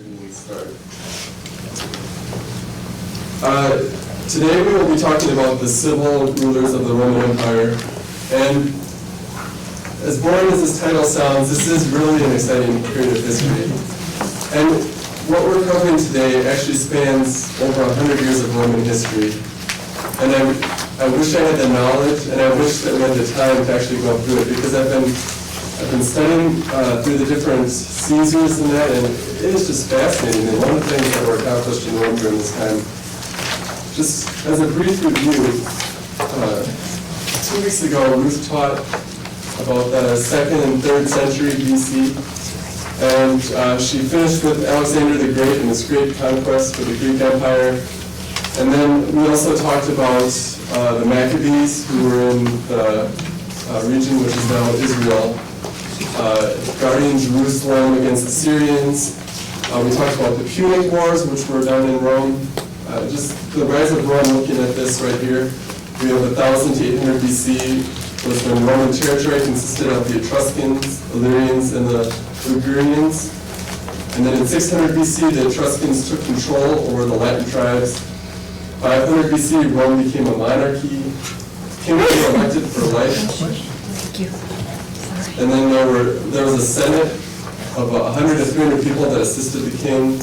Start. Today we will be talking about the civil rulers of the Roman Empire, and as boring as this title sounds, this is really an exciting period of history. And what we're covering today actually spans over 100 years of Roman history. And I wish I had the knowledge, and I wish that we had the time to actually go through it, because I've been studying through the different Caesars and that, and it is just fascinating. And one of the things that were accomplished in Rome during this time, just as a brief review, 2 weeks ago Ruth taught about the 2nd and 3rd century BC, and she finished with Alexander the Great and his great conquest for the Greek Empire. And then we also talked about the Maccabees, who were in the region which is now Israel, guarding Jerusalem against the Syrians. We talked about the Punic Wars, which were done in Rome. Just the rise of Rome, looking at this right here. We have 1000 to 800 BC was when Roman territory consisted of the Etruscans, Illyrians, and the Ligurians. And then in 600 BC, the Etruscans took control over the Latin tribes. 500 BC, Rome became a monarchy. Kings were elected for life. Thank you. And then there was a senate of 100 to 300 people that assisted the king.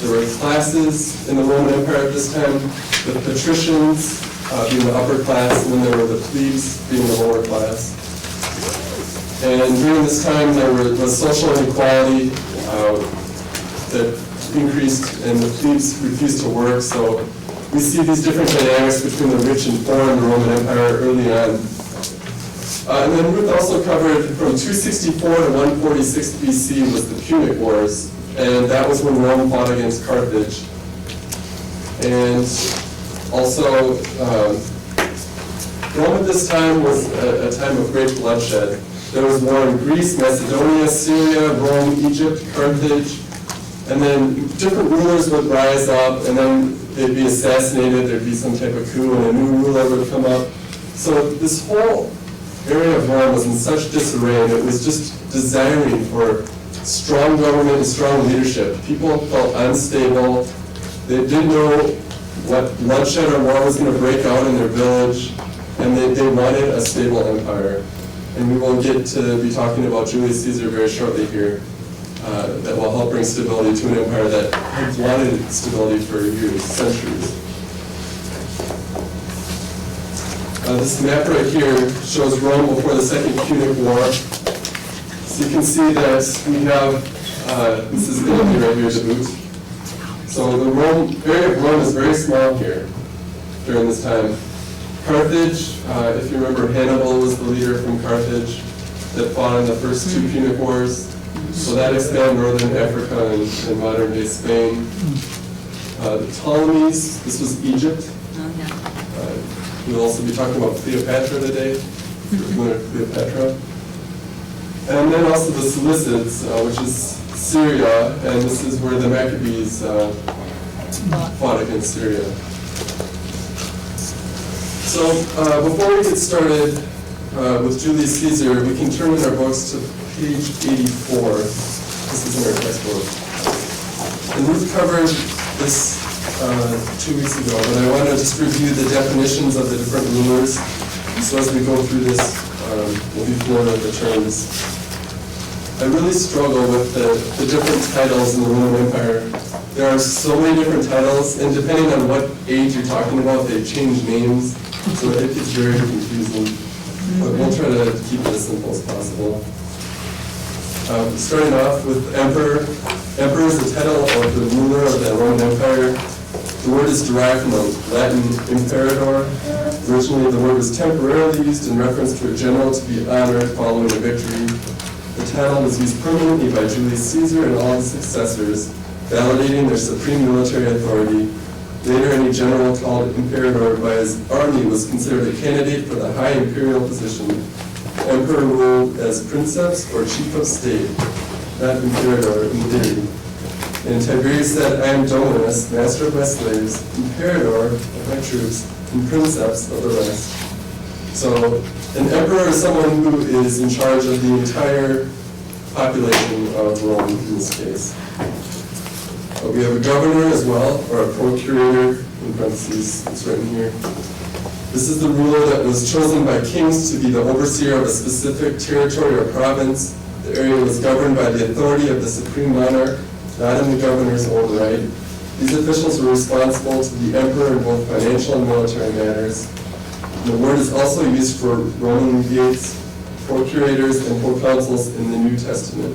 There were classes in the Roman Empire at this time, the patricians being the upper class, and then there were the plebes being the lower class. And during this time there was social inequality that increased, and the plebes refused to work. So we see these different dynamics between the rich and poor in the Roman Empire early on. And then Ruth also covered from 264 to 146 BC was the Punic Wars, and that was when Rome fought against Carthage. And also, Rome at this time was a time of great bloodshed. There was war in Greece, Macedonia, Syria, Rome, Egypt, Carthage, and then different rulers would rise up, and then they'd be assassinated, there'd be some type of coup, and a new ruler would come up. So this whole area of Rome was in such disarray, and it was just desiring for strong government and strong leadership. People felt unstable. They didn't know what bloodshed or war was going to break out in their village, and they wanted a stable empire. And we will get to be talking about Julius Caesar very shortly here, that will help bring stability to an empire that had wanted stability for years, centuries. This map right here shows Rome before the Second Punic War. So you can see that we have, this is Italy right here to boot. So the area of Rome is very small here during this time. Carthage, if you remember, Hannibal was the leader from Carthage that fought in the first 2 Punic Wars. So that expanded northern Africa and modern day Spain. The Ptolemies, this was Egypt. We'll also be talking about Cleopatra today, Cleopatra. And then also the Seleucids, which is Syria, and this is where the Maccabees fought against Syria. So before we get started with Julius Caesar, we can turn in our books to page 84. This is in our textbook. And we've covered this 2 weeks ago, but I want to just review the definitions of the different rulers. So as we go through this, we'll be familiar with the terms. I really struggle with the different titles in the Roman Empire. There are so many different titles, and depending on what age you're talking about, they change names, so it gets very confusing. But we'll try to keep it as simple as possible. Starting off with Emperor. Emperor is the title of the ruler of the Roman Empire. The word is derived from the Latin imperator. Originally, the word was temporarily used in reference to a general to be honored following a victory. The title was used permanently by Julius Caesar and all his successors, validating their supreme military authority. Later, any general called imperator by his army was considered a candidate for the high imperial position. The emperor ruled as princeps or chief of state, not imperator in theory. And Tiberius said, "I am Dominus, master of my slaves, imperator of my troops, and princeps of the rest." So an emperor is someone who is in charge of the entire population of Rome in this case. But we have a governor as well, or a procurator, in parentheses, it's written here. This is the ruler that was chosen by kings to be the overseer of a specific territory or province. The area was governed by the authority of the supreme monarch, not in the governor's own right. These officials were responsible to the emperor in both financial and military matters. The word is also used for Roman legates, procurators, and proconsuls in the New Testament.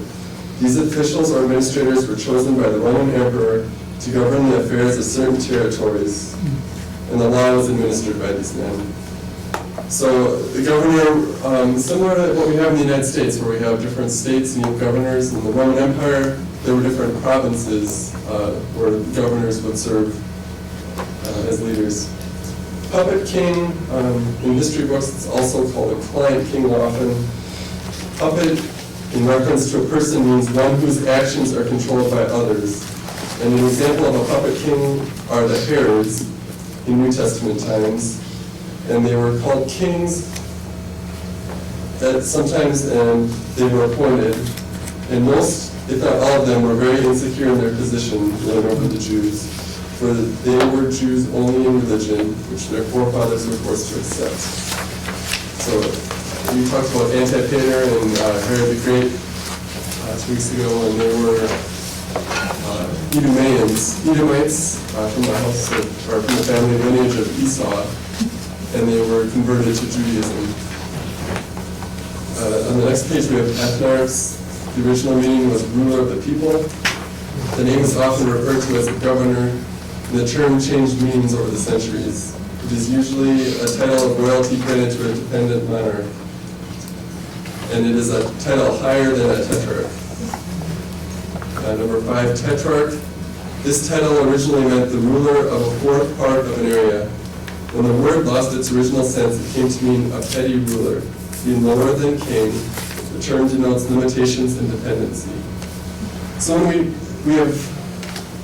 These officials or administrators were chosen by the Roman emperor to govern the affairs of certain territories, and the law was administered by these men. So the governor, similar to what we have in the United States, where we have different states and you have governors. In the Roman Empire, there were different provinces where governors would serve as leaders. Puppet king, in history books, it's also called a client king often. Puppet, in reference to a person, means one whose actions are controlled by others. And an example of a puppet king are the Herods in New Testament times. And they were called kings that sometimes they were appointed. And most, if not all of them, were very insecure in their position ruling over the Jews. For they were Jews only in religion, which their forefathers were forced to accept. So we talked about Antipater and Herod the Great 2 weeks ago, and they were Edomites from the house of, or from the family lineage of Esau, and they were converted to Judaism. On the next page we have ethnarchs. The original meaning was ruler of the people. The name is often referred to as a governor, and the term changed meanings over the centuries. It is usually a title of royalty granted to a dependent monarch, and it is a title higher than a tetrarch. Number 5, tetrarch. This title originally meant the ruler of a fourth part of an area. When the word lost its original sense, it came to mean a petty ruler, being lower than king. The term denotes limitations and dependency. So when we have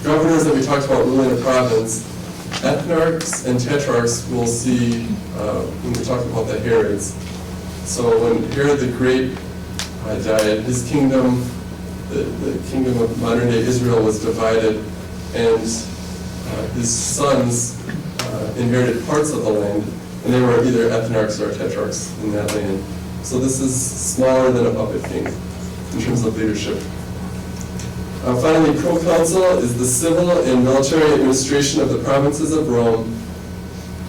governors that we talked about ruling a province, ethnarchs and tetrarchs we'll see when we talk about the Herods. So when Herod the Great died, his kingdom, the kingdom of modern-day Israel, was divided, and his sons inherited parts of the land, and they were either ethnarchs or tetrarchs in that land. So this is smaller than a puppet king in terms of leadership. Finally, proconsul is the civil and military administration of the provinces of Rome,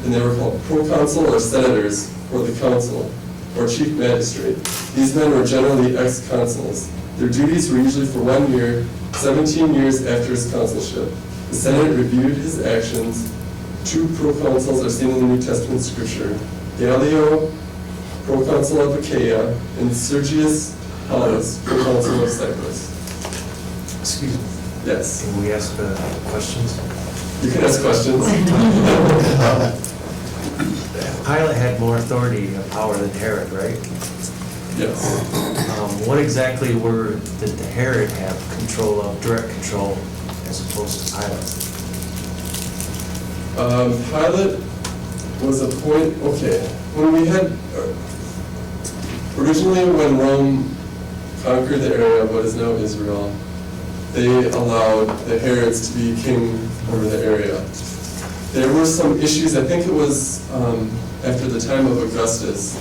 and they were called proconsul or senators, or the council, or chief magistrate. These men were generally ex-consuls. Their duties were usually for 1 year, 17 years after his consulship. The Senate reviewed his actions. 2 proconsuls are seen in the New Testament scripture: Gallio, proconsul of Achaia, and Sergius Paulus, proconsul of Cyprus. Excuse me. Yes. Can we ask questions? You can ask questions. Pilate had more authority and power than Herod, right? Yes. What exactly did the Herod have control of, direct control, as opposed to Pilate? Pilate was okay. When we had, originally when Rome conquered the area of what is now Israel, they allowed the Herods to be king over the area. There were some issues, I think it was after the time of Augustus,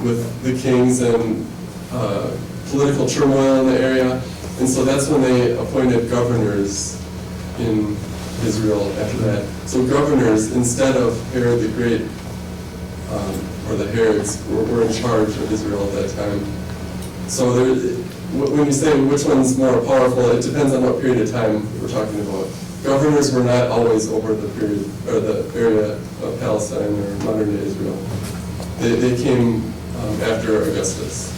with the kings and political turmoil in the area, and so that's when they appointed governors in Israel after that. So governors, instead of Herod the Great, or the Herods, were in charge of Israel at that time. So when you say which one's more powerful, it depends on what period of time we're talking about. Governors were not always over the period, or the area of Palestine or modern day Israel. They came after Augustus.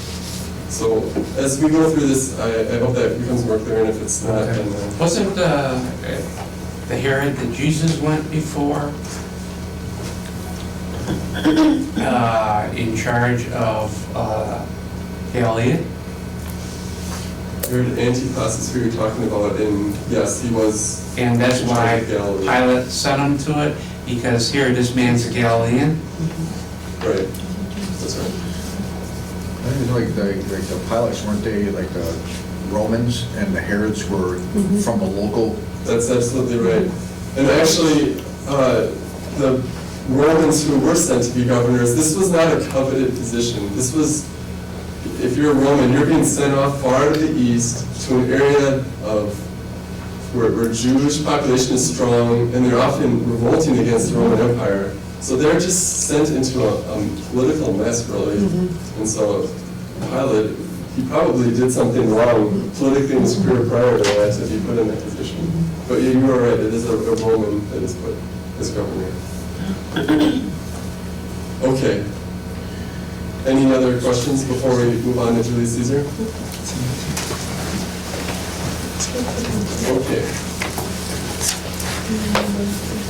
So as we go through this, I hope that becomes more clear, and if it's not, Okay. then... Wasn't the Herod that Jesus went before in charge of Galilee? Herod Antipas is who you're talking about, and yes, he was... And that's in charge why of Galilee. Pilate sent him to it, because here, this man's a Galilean. Right, that's right. I think like the pilots, weren't they like Romans and the Herods were from a local? That's absolutely right. And actually, the Romans who were sent to be governors, this was not a coveted position. This was, if you're a Roman, you're being sent off far to the east to an area of where Jewish population is strong, and they're often revolting against the Roman Empire. So they're just sent into a political mess, really. And so Pilate, he probably did something wrong politically in his career prior to that to be put in that position. But yeah, you are right, it is a Roman that is put as governor. Okay. Any other questions before we move on to Julius Caesar? Okay.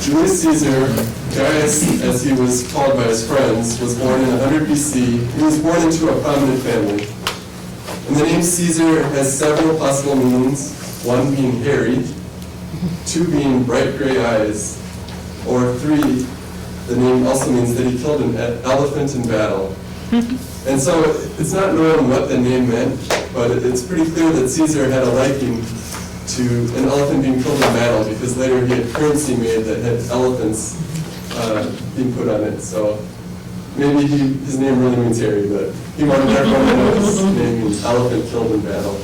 Julius Caesar, Gaius, as he was called by his friends, was born in 100 BC. He was born into a prominent family. And the name Caesar has several possible meanings, one being hairy, two being bright gray eyes, or three, the name also means that he killed an elephant in battle. And so it's not known what the name meant, but it's pretty clear that Caesar had a liking to an elephant being killed in battle, because later he had currency made that had elephants being put on it. So maybe his name really means hairy, but he wanted everyone to know his name means elephant killed in battle.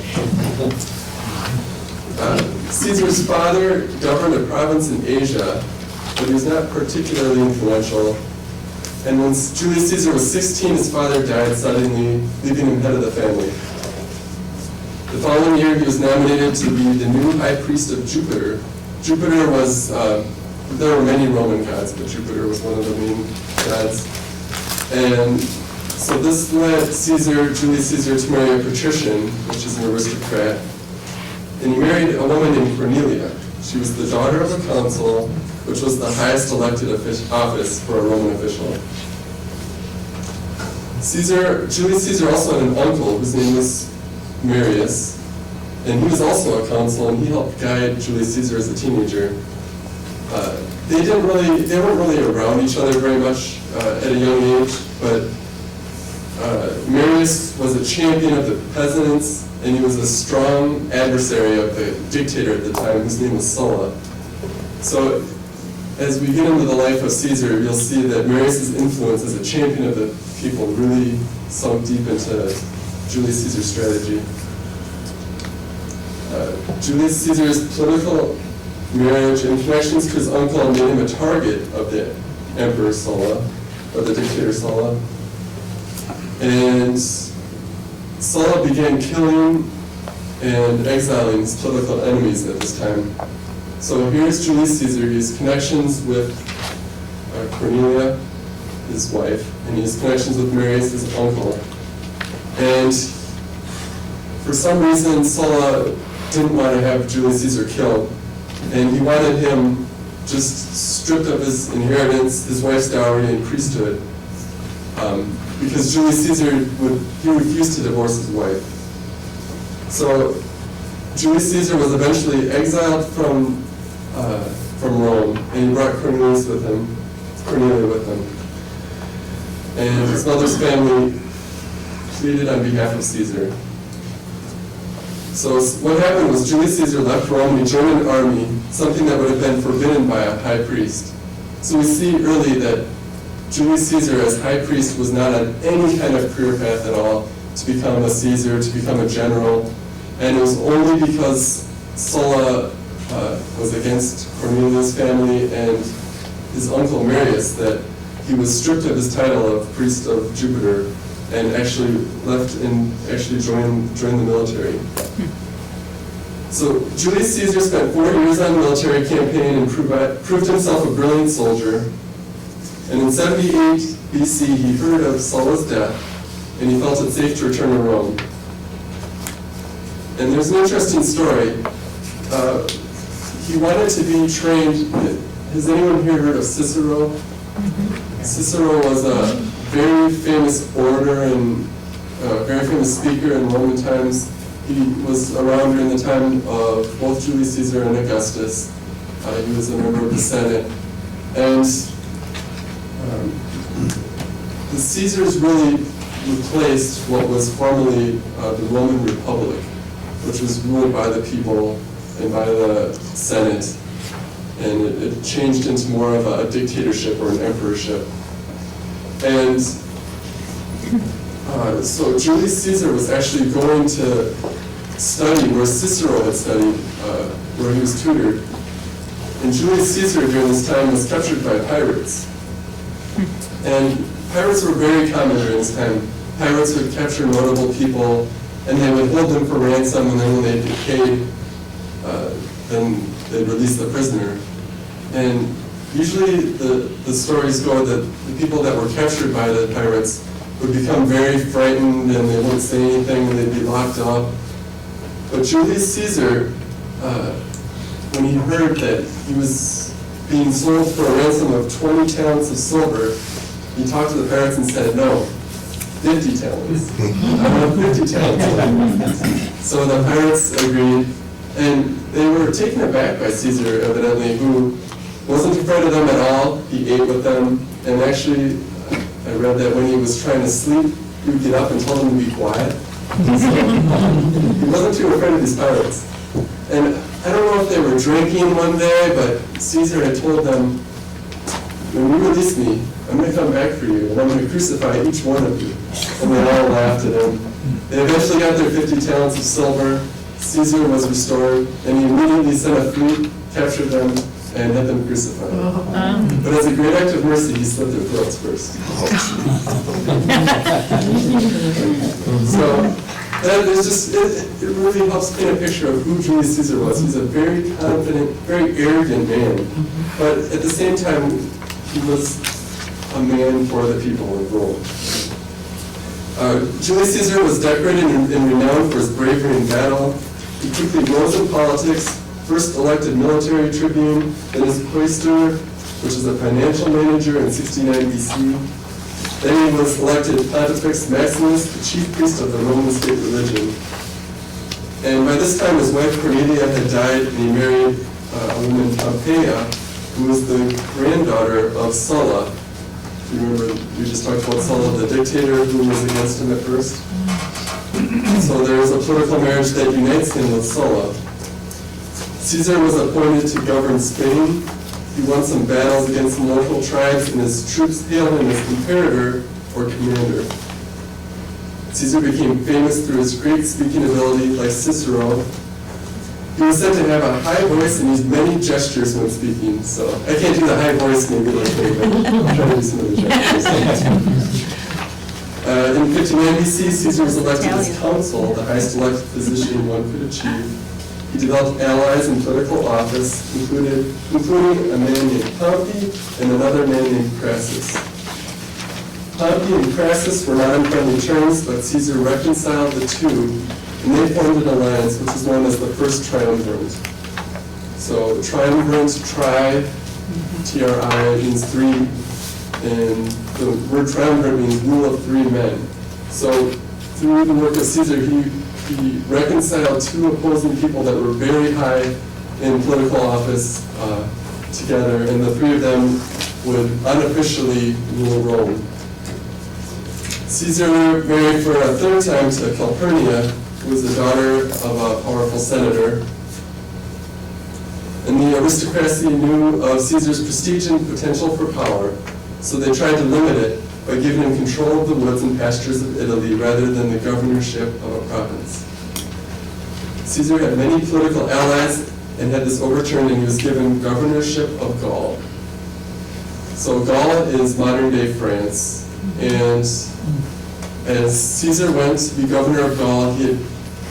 Caesar's father governed a province in Asia, but he was not particularly influential. And when Julius Caesar was 16, his father died suddenly, leaving him head of the family. The following year, he was nominated to be the new high priest of Jupiter. Jupiter was, there were many Roman gods, but Jupiter was one of the main gods. And so this led Julius Caesar, to marry a patrician, which is an aristocrat. And he married a woman named Cornelia. She was the daughter of a consul, which was the highest elected office for a Roman official. Julius Caesar also had an uncle whose name was Marius, and he was also a consul, and he helped guide Julius Caesar as a teenager. They weren't really around each other very much at a young age, but Marius was a champion of the peasants, and he was a strong adversary of the dictator at the time, whose name was Sulla. So as we get into the life of Caesar, you'll see that Marius' influence as a champion of the people really sunk deep into Julius Caesar's strategy. Julius Caesar's political marriage and connections to his uncle made him a target of the emperor Sulla, or the dictator Sulla. And Sulla began killing and exiling his political enemies at this time. So here's Julius Caesar. He has connections with Cornelia, his wife, and he has connections with Marius, his uncle. And for some reason, Sulla didn't want to have Julius Caesar killed, and he wanted him just stripped of his inheritance, his wife's dowry, and priesthood, because Julius Caesar refused to divorce his wife. So Julius Caesar was eventually exiled from Rome, and he brought Cornelia with him. And his mother's family pleaded on behalf of Caesar. So what happened was Julius Caesar left Rome and he joined an army, something that would have been forbidden by a high priest. So we see early that Julius Caesar as high priest was not on any kind of career path at all to become a Caesar, to become a general. And it was only because Sulla was against Cornelius' family and his uncle Marius that he was stripped of his title of priest of Jupiter and actually left and actually joined the military. So Julius Caesar spent 4 years on a military campaign and proved himself a brilliant soldier. And in 78 BC, he heard of Sulla's death, and he felt it safe to return to Rome. And there's an interesting story. He wanted to be trained. Has anyone here heard of Cicero? Cicero was a very famous orator and a very famous speaker in Roman times. He was around during the time of both Julius Caesar and Augustus. He was a member of the Senate. And the Caesars really replaced what was formerly the Roman Republic. which was ruled by the people and by the Senate, and it changed into more of a dictatorship or an emperorship. And so Julius Caesar was actually going to study where Cicero had studied, where he was tutored. And Julius Caesar during this time was captured by pirates. And pirates were very common during this time. Pirates would capture notable people, and they would hold them for ransom, and then when they decayed, then they'd release the prisoner. And usually the stories go that the people that were captured by the pirates would become very frightened, and they wouldn't say anything, and they'd be locked up. But Julius Caesar, when he heard that he was being sold for a ransom of 20 talents of silver, he talked to the pirates and said, no, 50 talents. I want 50 talents. So the pirates agreed, and they were taken aback by Caesar, evidently, who wasn't afraid of them at all. He ate with them, and actually, I read that when he was trying to sleep, he would get up and tell them to be quiet. So, he wasn't too afraid of these pirates. And I don't know if they were drinking one day, but Caesar had told them, when you release me, I'm going to come back for you, and I'm going to crucify each one of you. And they all laughed at him. They eventually got their 50 talents of silver. Caesar was restored, and he immediately sent a fleet, captured them, and had them crucified. But as a great act of mercy, he slit their throats first. So that is just, it really helps paint a picture of who Julius Caesar was. He's a very confident, very arrogant man. But at the same time, he was a man for the people of Rome. Julius Caesar was decorated and renowned for his bravery in battle. He quickly rose in politics, first elected military tribune, then as quaestor, which is a financial manager in 69 BC. Then he was elected Pontifex Maximus, the chief priest of the Roman state religion. And by this time his wife Cornelia had died, and he married a woman, Pompeia, who was the granddaughter of Sulla. You remember, we just talked about Sulla, the dictator who was against him at first. So there is a political marriage that unites him with Sulla. Caesar was appointed to govern Spain. He won some battles against local tribes, and his troops hailed him as imperator or commander. Caesar became famous through his great speaking ability, like Cicero. He was said to have a high voice and use many gestures when speaking. So I can't do the high voice maybe like me, but I'll try to do some of the gestures. In 59 BC, Caesar was elected as consul, the highest elected position one could achieve. He developed allies in political office, including a man named Pompey and another man named Crassus. Pompey and Crassus were not on friendly terms, but Caesar reconciled the two, and they formed an alliance, which is known as the First Triumvirate. So triumvirate, tri, means three, and the word triumvirate means rule of three men. So through the work of Caesar, he reconciled two opposing people that were very high in political office together, and the three of them would unofficially rule Rome. Caesar married for a third time to Calpurnia, who was the daughter of a powerful senator. And the aristocracy knew of Caesar's prestige and potential for power, so they tried to limit it by giving him control of the woods and pastures of Italy rather than the governorship of a province. Caesar had many political allies and had this overturned, and he was given governorship of Gaul. So Gaul is modern-day France, and as Caesar went to be governor of Gaul, he had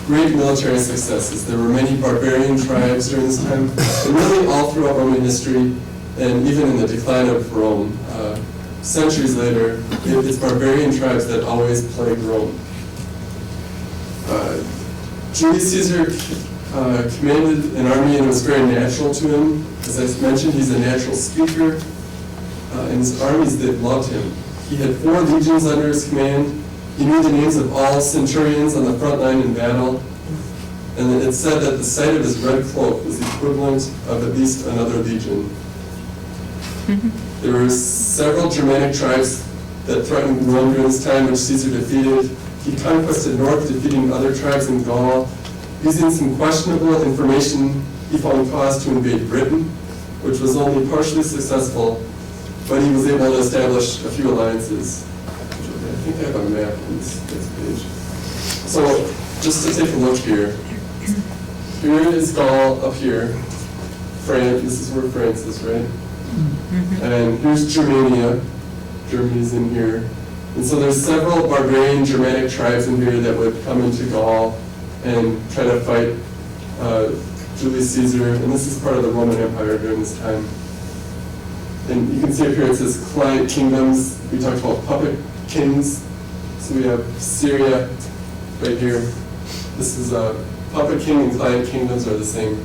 great military successes. There were many barbarian tribes during this time, and really all throughout Roman history, and even in the decline of Rome. Centuries later, it's barbarian tribes that always plagued Rome. Julius Caesar commanded an army, and it was very natural to him. As I mentioned, he's a natural speaker, and his armies, they loved him. He had 4 legions under his command. He knew the names of all centurions on the front line in battle, and it said that the sight of his red cloak was the equivalent of at least another legion. There were several Germanic tribes that threatened Rome during this time, which Caesar defeated. He conquested north, defeating other tribes in Gaul, Using some questionable information, he found cause to invade Britain, which was only partially successful, but he was able to establish a few alliances. I think I have a map on this next page. So, just to take a look here. Here is Gaul up here. France, this is where France is, right? And here's Germania. Germany's in here. And so there's several barbarian Germanic tribes in here that would come into Gaul and try to fight Julius Caesar. And this is part of the Roman Empire during this time. And you can see up here it says client kingdoms. We talked about puppet kings. So we have Syria right here. This is puppet king and client kingdoms are the same.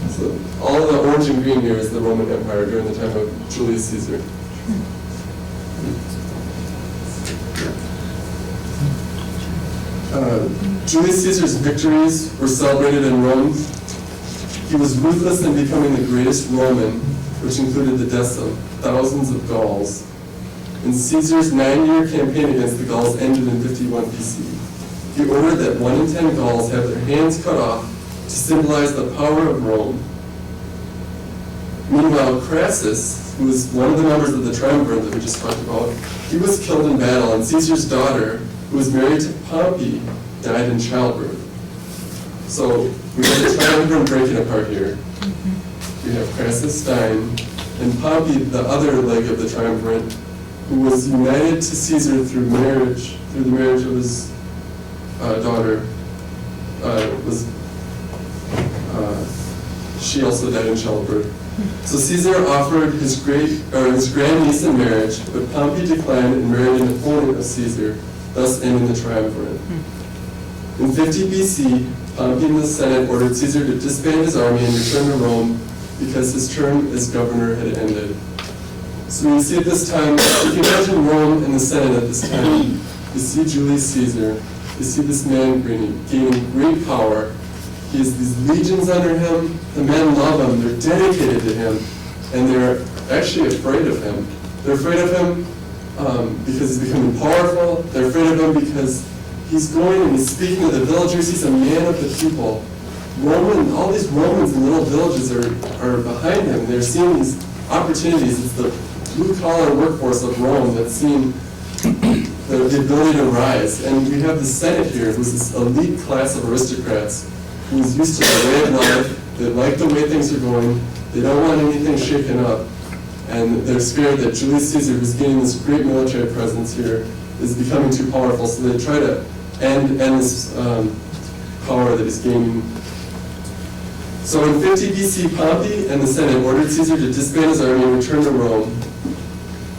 So all of the orange and green here is the Roman Empire during the time of Julius Caesar. Julius Caesar's victories were celebrated in Rome. He was ruthless in becoming the greatest Roman, which included the deaths of thousands of Gauls. And Caesar's 9-year campaign against the Gauls ended in 51 BC. He ordered that 1 in 10 Gauls have their hands cut off to symbolize the power of Rome. Meanwhile, Crassus, who was one of the members of the triumvirate that we just talked about, he was killed in battle, and Caesar's daughter, who was married to Pompey, died in childbirth. So we have the triumvirate breaking apart here. We have Crassus dying, and Pompey, the other leg of the triumvirate, who was united to Caesar through the marriage of his daughter, she also died in childbirth. So Caesar offered his grandniece in marriage, but Pompey declined and married an opponent of Caesar, thus ending the triumvirate. In 50 BC, Pompey and the Senate ordered Caesar to disband his army and return to Rome because his term as governor had ended. So you see at this time, you can imagine Rome and the Senate at this time. You see Julius Caesar, you see this man gaining great power. He has these legions under him. The men love him. They're dedicated to him. And they're actually afraid of him. They're afraid of him because he's becoming powerful. They're afraid of him because he's going and he's speaking to the villagers. He's a man of the people. All these Romans in little villages are behind him. They're seeing these opportunities. It's the blue-collar workforce of Rome that's seeing the ability to rise. And we have the Senate here, who's this elite class of aristocrats who's used to the way of life. They like the way things are going. They don't want anything shaken up. And they're scared that Julius Caesar, who's gaining this great military presence here, is becoming too powerful. So they try to end this power that he's gaining. So in 50 BC, Pompey and the Senate ordered Caesar to disband his army and return to Rome.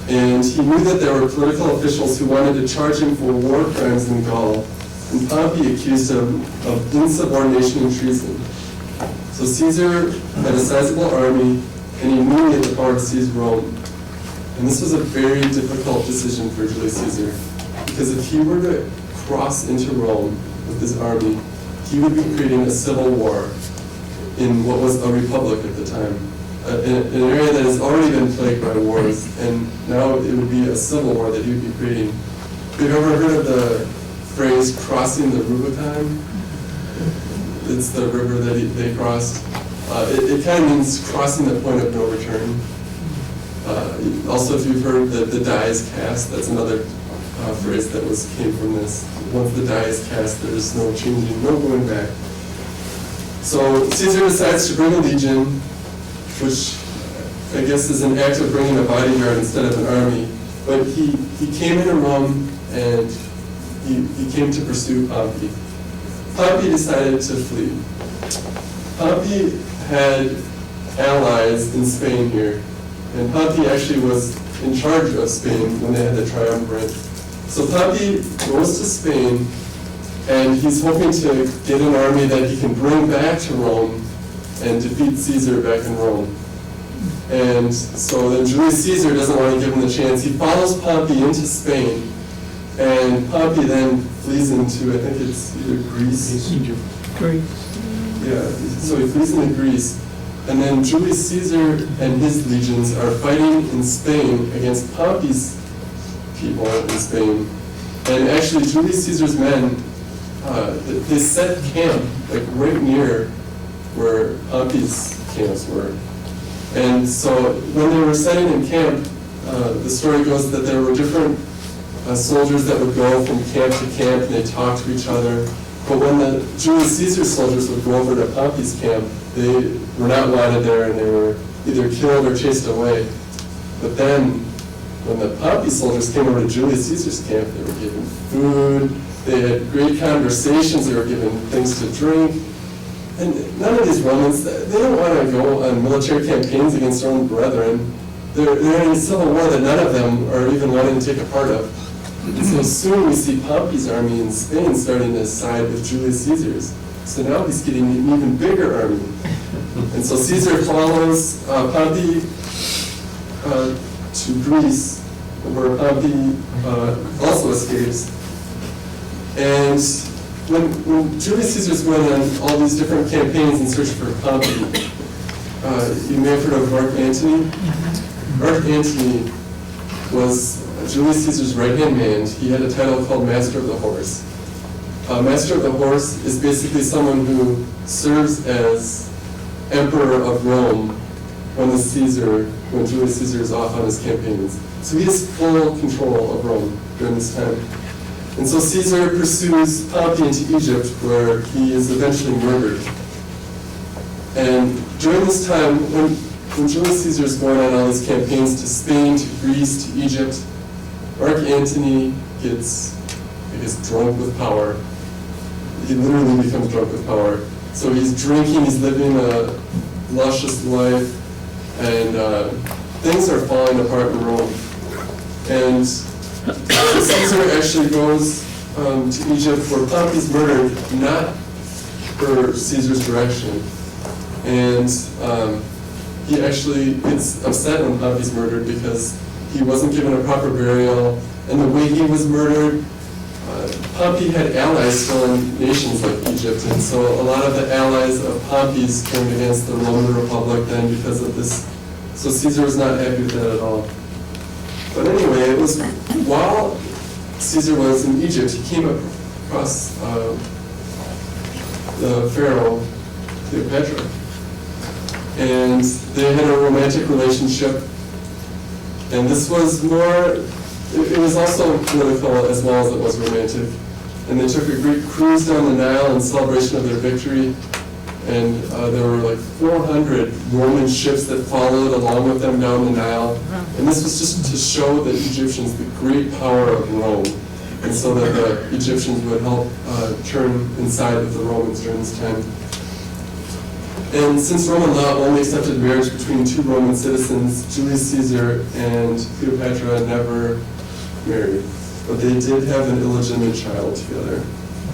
And he knew that there were political officials who wanted to charge him for war crimes in Gaul. And Pompey accused him of insubordination and treason. So Caesar had a sizable army, and he knew he had the power to seize Rome. And this was a very difficult decision for Julius Caesar, because if he were to cross into Rome with his army, he would be creating a civil war in what was a republic at the time, in an area that has already been plagued by wars, and now it would be a civil war that he would be creating. Have you ever heard of the phrase crossing the Rubicon? It's the river that they crossed. It kind of means crossing the point of no return. Also, if you've heard the die is cast, that's another phrase that came from this. Once the die is cast, there's no changing, no going back. So Caesar decides to bring a legion, which I guess is an act of bringing a bodyguard instead of an army. But he came into Rome and he came to pursue Pompey. Pompey decided to flee. Pompey had allies in Spain here, and Pompey actually was in charge of Spain when they had the triumvirate. So Pompey goes to Spain, and he's hoping to get an army that he can bring back to Rome and defeat Caesar back in Rome. And so then Julius Caesar doesn't want to give him the chance. He follows Pompey into Spain, and Pompey then flees into, I think it's either Greece. Yeah, so he flees into Greece. And then Julius Caesar and his legions are fighting in Spain against Pompey's people in Spain. And actually, Julius Caesar's men they set camp like right near where Pompey's camps were. And so when they were setting in camp, the story goes that there were different soldiers that would go from camp to camp and they talked to each other. But when the Julius Caesar soldiers would go over to Pompey's camp, they were not wanted there and they were either killed or chased away. But then, when the Pompey soldiers came over to Julius Caesar's camp, they were given food, they had great conversations, they were given things to drink. And none of these Romans, they don't want to go on military campaigns against their own brethren. They're in a civil war that none of them are even wanting to take a part of. And so soon we see Pompey's army in Spain starting to side with Julius Caesar's. So now he's getting an even bigger army. And so Caesar follows Pompey to Greece, where Pompey also escapes. And when Julius Caesar's going on all these different campaigns in search for Pompey, you may have heard of Mark Antony. Mark Antony was Julius Caesar's right-hand man. He had a title called Master of the Horse. Master of the Horse is basically someone who serves as Emperor of Rome when Julius Caesar is off on his campaigns. So he has full control of Rome during this time. And so Caesar pursues Pompey into Egypt, where he is eventually murdered. And during this time, when Julius Caesar is going on all these campaigns to Spain, to Greece, to Egypt, Mark Antony gets, drunk with power. He literally becomes drunk with power. So he's drinking, he's living a luscious life, and things are falling apart in Rome. And Caesar actually goes to Egypt where Pompey's murdered, not for Caesar's direction. And he actually gets upset when Pompey's murdered because he wasn't given a proper burial. And the way he was murdered, Pompey had allies still in nations like Egypt, and so a lot of the allies of Pompey's turned against the Roman Republic then because of this. So Caesar was not happy with that at all. But anyway, it was while Caesar was in Egypt, he came across the pharaoh, Cleopatra. And they had a romantic relationship. And this was more, it was also political as well as it was romantic. And they took a great cruise down the Nile in celebration of their victory. And there were like 400 Roman ships that followed along with them down the Nile. And this was just to show the Egyptians the great power of Rome. And so that the Egyptians would help turn inside with the Romans during this time. And since Roman law only accepted marriage between two Roman citizens, Julius Caesar and Cleopatra never married. But they did have an illegitimate child together,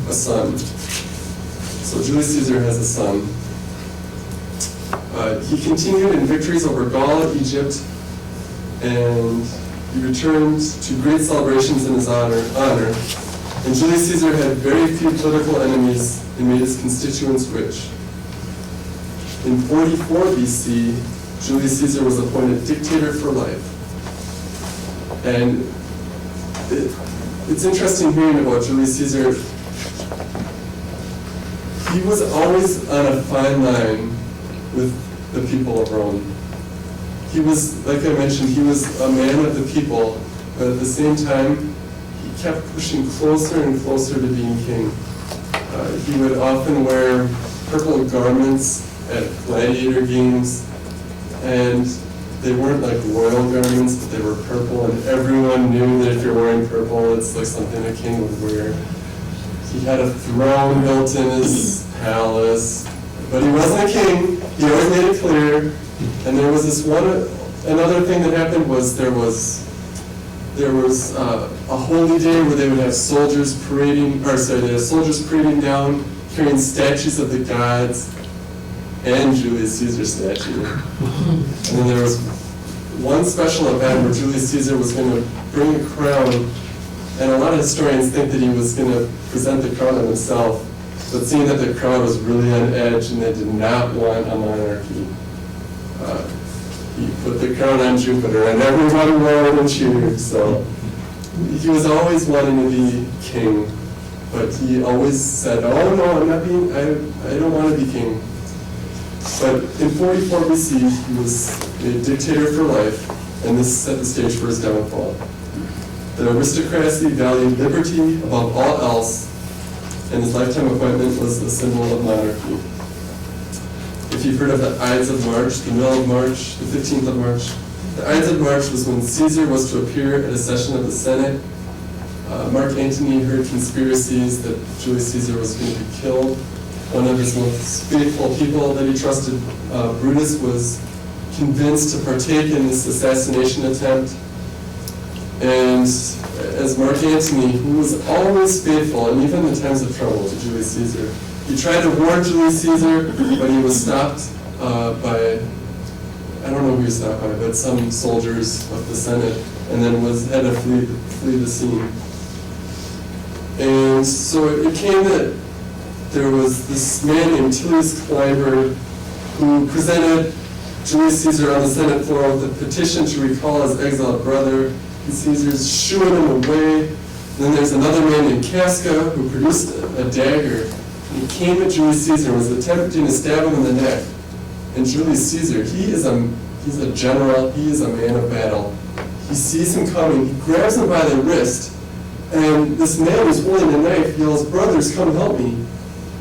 a son. So Julius Caesar has a son. He continued in victories over Gaul, Egypt, and he returned to great celebrations in his honor. And Julius Caesar had very few political enemies and made his constituents rich. In 44 BC, Julius Caesar was appointed dictator for life. And it's interesting hearing about Julius Caesar. He was always on a fine line with the people of Rome. He was, like I mentioned, he was a man of the people, but at the same time, he kept pushing closer and closer to being king. He would often wear purple garments at gladiator games, and they weren't like royal garments, but they were purple, and everyone knew that if you're wearing purple, it's like something a king would wear. He had a throne built in his palace, but he wasn't a king. He always made it clear. And there was this another thing that happened was there was a holy day where they would have soldiers parading down, carrying statues of the gods and Julius Caesar's statue. And then there was one special event where Julius Caesar was going to bring a crown, and a lot of historians think that he was going to present the crown on himself, but seeing that the crowd was really on edge and they did not want a monarchy, he put the crown on Jupiter and everyone roared and cheered. So he was always wanting to be king. But he always said, oh no, I don't want to be king. But in 44 BC, he was a dictator for life, and this set the stage for his downfall. The aristocracy valued liberty above all else, and his lifetime appointment was the symbol of monarchy. If you've heard of the Ides of March, the middle of March, the 15th of March, the Ides of March was when Caesar was to appear at a session of the Senate. Mark Antony heard conspiracies that Julius Caesar was going to be killed. One of his most faithful people that he trusted, Brutus, was convinced to partake in this assassination attempt. And as Mark Antony, who was always faithful, and even in times of trouble, to Julius Caesar, he tried to warn Julius Caesar, but he was stopped by, I don't know who he was stopped by, but some soldiers of the Senate, and then had to flee the scene. And so it came that there was this man named Tullius Clyburn who presented Julius Caesar on the Senate floor with a petition to recall his exiled brother, and Caesar's shooing him away. And then there's another man named Casca who produced a dagger, and he came at Julius Caesar and was attempting to stab him in the neck. And Julius Caesar, he's a general, he is a man of battle. He sees him coming, he grabs him by the wrist, and this man who's holding a knife yells, "Brothers, come help me."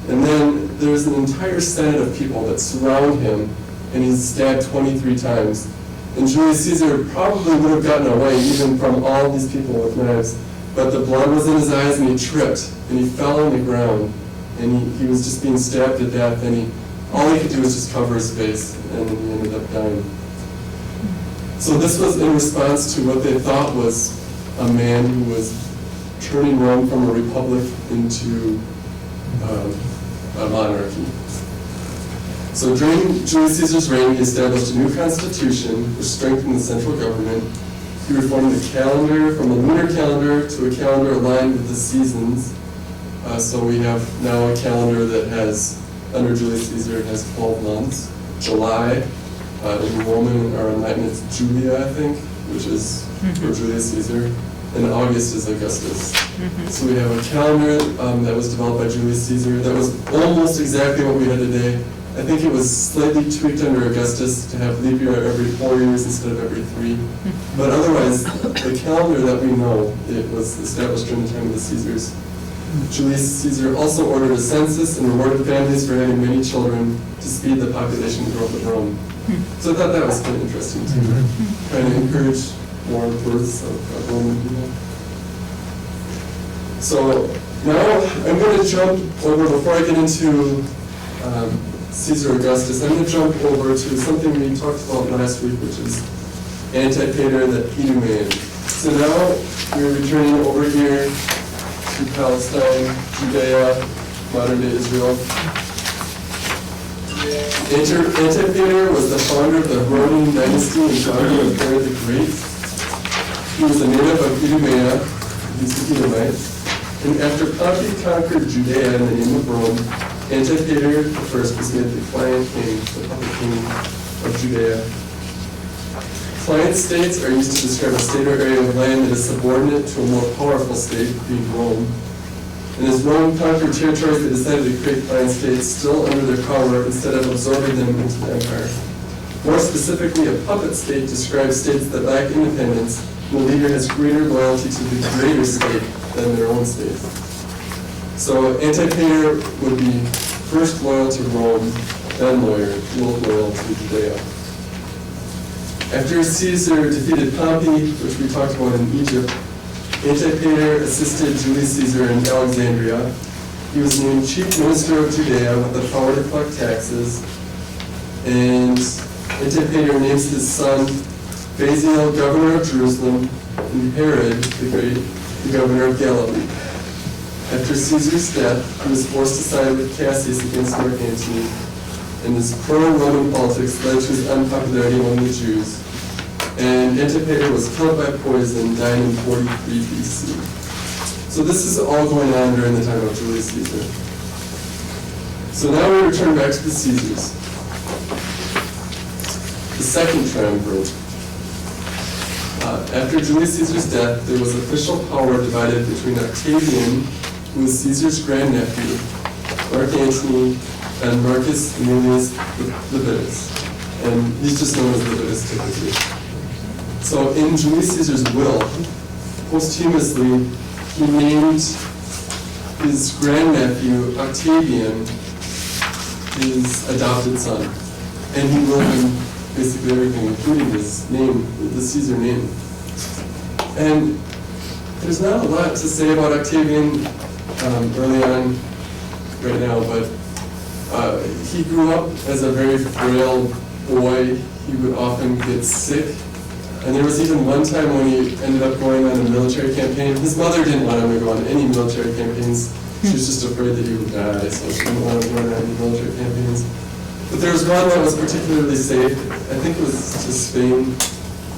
And then there's an entire senate of people that surround him, and he's stabbed 23 times. And Julius Caesar probably would have gotten away even from all these people with knives, but the blood was in his eyes and he tripped, and he fell on the ground, and he was just being stabbed to death, and all he could do was just cover his face, and he ended up dying. So this was in response to what they thought was a man who was turning Rome from a republic into a monarchy. So during Julius Caesar's reign, he established a new constitution which strengthened the central government. He reformed the calendar from a lunar calendar to a calendar aligned with the seasons. So we have now a calendar that has, under Julius Caesar, it has 12 months. July, in Roman or in Latin it's Julia, I think, which is for Julius Caesar. And August is Augustus. So we have a calendar that was developed by Julius Caesar that was almost exactly what we had today. I think it was slightly tweaked under Augustus to have leap year every 4 years instead of every 3. But otherwise, the calendar that we know, it was established during the time of the Caesars. Julius Caesar also ordered a census and rewarded families for having many children to speed the population growth of Rome. So I thought that was kind of interesting too. Trying to encourage more births of Roman people. So now I'm going to jump over, before I get into Caesar Augustus, I'm going to jump over to something we talked about last week, which is Antipater the Idumean. So now we're returning over here to Palestine, Judea, modern day Israel. Antipater was the founder of the Herodian dynasty and founder of Herod the Great. He was a native of Idumea, he's the Edomite. And after Pompey conquered Judea in the name of Rome, Antipater I was made the client king, the puppet king of Judea. Client states are used to describe a state or area of land that is subordinate to a more powerful state, being Rome. And as Rome conquered territories, they decided to create client states still under their power instead of absorbing them into the empire. More specifically, a puppet state describes states that lack independence, and the leader has greater loyalty to the greater state than their own state. So Antipater would be first loyal to Rome, then loyal to Judea. After Caesar defeated Pompey, which we talked about in Egypt, Antipater assisted Julius Caesar in Alexandria. He was named chief minister of Judea with the power to collect taxes. And Antipater names his son Basil governor of Jerusalem, and Herod the Great the governor of Galilee. After Caesar's death, he was forced to side with Cassius against Mark Antony, and his pro-Roman politics led to his unpopularity among the Jews. And Antipater was killed by poison, dying in 43 BC. So this is all going on during the time of Julius Caesar. So now we return back to the Caesars. The second triumvirate. After Julius Caesar's death, there was official power divided between Octavian, was Caesar's grandnephew, Mark Antony, and Marcus Aurelius Lepidus. And he's just known as Lepidus typically. So in Julius Caesar's will, posthumously, he named his grandnephew, Octavian, his adopted son. And he willed him basically everything, including his name, the Caesar name. And there's not a lot to say about Octavian early on right now, but he grew up as a very frail boy. He would often get sick. And there was even one time when he ended up going on a military campaign. His mother didn't want him to go on any military campaigns. She was just afraid that he would die, so she didn't want him to go on any military campaigns. But there was one that was particularly safe. I think it was to Spain.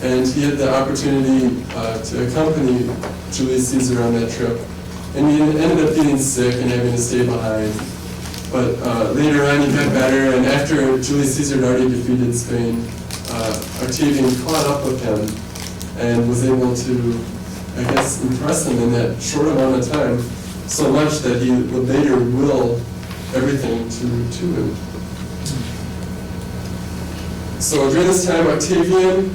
And he had the opportunity to accompany Julius Caesar on that trip. And he ended up getting sick and having to stay behind. But later on he got better, and after Julius Caesar had already defeated Spain, Octavian caught up with him and was able to, I guess, impress him in that short amount of time, so much that he would later will everything to him. So during this time, Octavian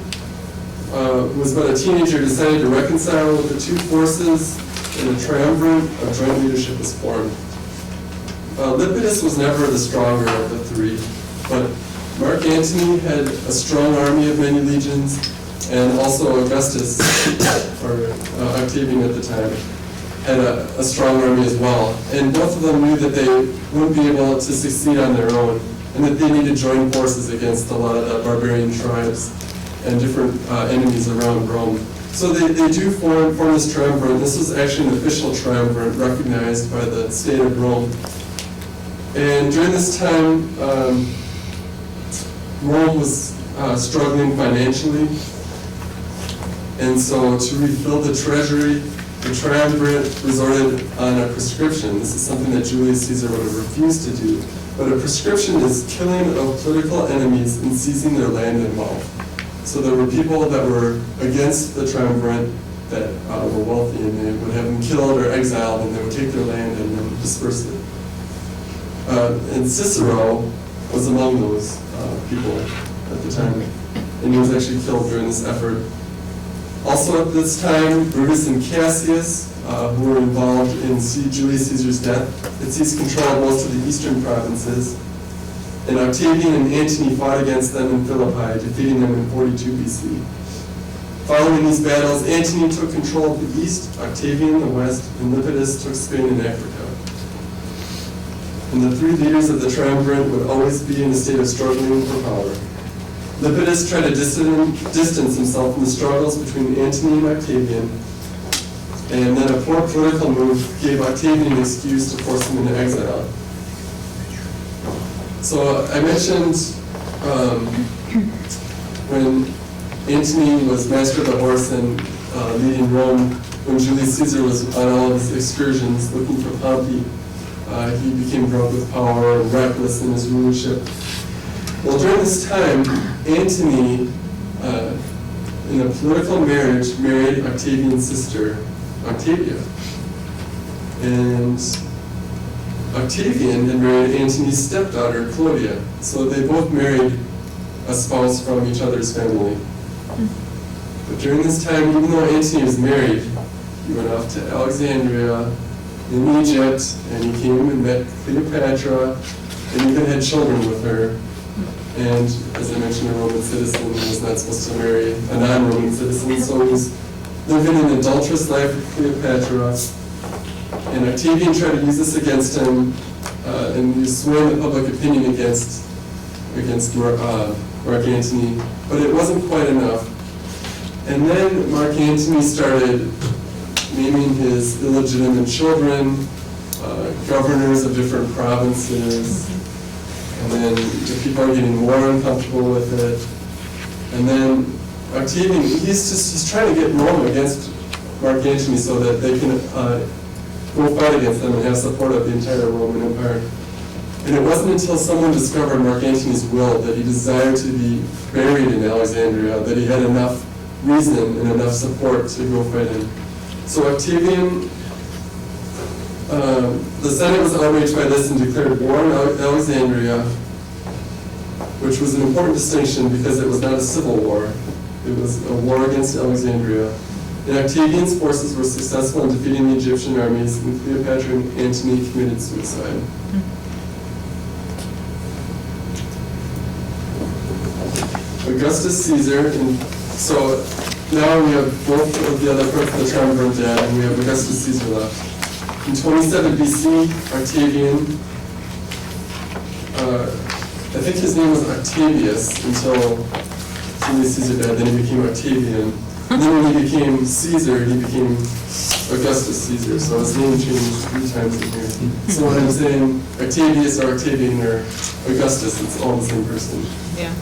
was but a teenager, decided to reconcile with the two forces, and a triumvirate of joint leadership was formed. Lepidus was never the stronger of the three, but Mark Antony had a strong army of many legions, and also Augustus, or Octavian at the time, had a strong army as well. And both of them knew that they wouldn't be able to succeed on their own, and that they needed to join forces against a lot of the barbarian tribes and different enemies around Rome. So they do form this triumvirate. This was actually an official triumvirate recognized by the state of Rome. And during this time, Rome was struggling financially. And so to refill the treasury, the triumvirate resorted on a prescription. This is something that Julius Caesar would have refused to do. But a prescription is killing of political enemies and seizing their land and wealth. So there were people that were against the triumvirate that were wealthy, and they would have them killed or exiled, and they would take their land and then disperse it. And Cicero was among those people at the time, and he was actually killed during this effort. Also at this time, Brutus and Cassius, who were involved in Julius Caesar's death, had seized control of most of the eastern provinces. And Octavian and Antony fought against them in Philippi, defeating them in 42 BC. Following these battles, Antony took control of the east, Octavian the west, and Lepidus took Spain and Africa. And the three leaders of the triumvirate would always be in a state of struggling for power. Lepidus tried to distance himself from the struggles between Antony and Octavian, and then a poor political move gave Octavian an excuse to force him into exile. So I mentioned when Antony was master of the horse and leading Rome, when Julius Caesar was on all of his excursions looking for Pompey, he became drunk with power and reckless in his rulership. Well, during this time, Antony, in a political marriage, married Octavian's sister, Octavia. And Octavian had married Antony's stepdaughter, Claudia. So they both married a spouse from each other's family. But during this time, even though Antony was married, he went off to Alexandria in Egypt, and he came and met Cleopatra, and even had children with her. And as I mentioned, a Roman citizen was not supposed to marry a non-Roman citizen, so he was living an adulterous life with Cleopatra. And Octavian tried to use this against him, and he swayed the public opinion against Mark Antony, but it wasn't quite enough. And then Mark Antony started naming his illegitimate children governors of different provinces, and then the people are getting more uncomfortable with it. And then Octavian, he's trying to get Rome against Mark Antony so that they can go fight against them and have support of the entire Roman Empire. And it wasn't until someone discovered Mark Antony's will that he desired to be buried in Alexandria, that he had enough reason and enough support to go fight him. So Octavian The Senate was outraged by this and declared war on Alexandria, which was an important distinction because it was not a civil war. It was a war against Alexandria. And Octavian's forces were successful in defeating the Egyptian armies, and Cleopatra and Antony committed suicide. Augustus Caesar, and so now we have both of the other parts of the triumvirate dead, and we have Augustus Caesar left. In 27 BC, Octavian, I think his name was Octavius until Julius Caesar died, then he became Octavian. And then when he became Caesar, he became Augustus Caesar, so his name changed 3 times in here. So when I'm saying Octavius or Octavian or Augustus, it's all the same person. Yeah.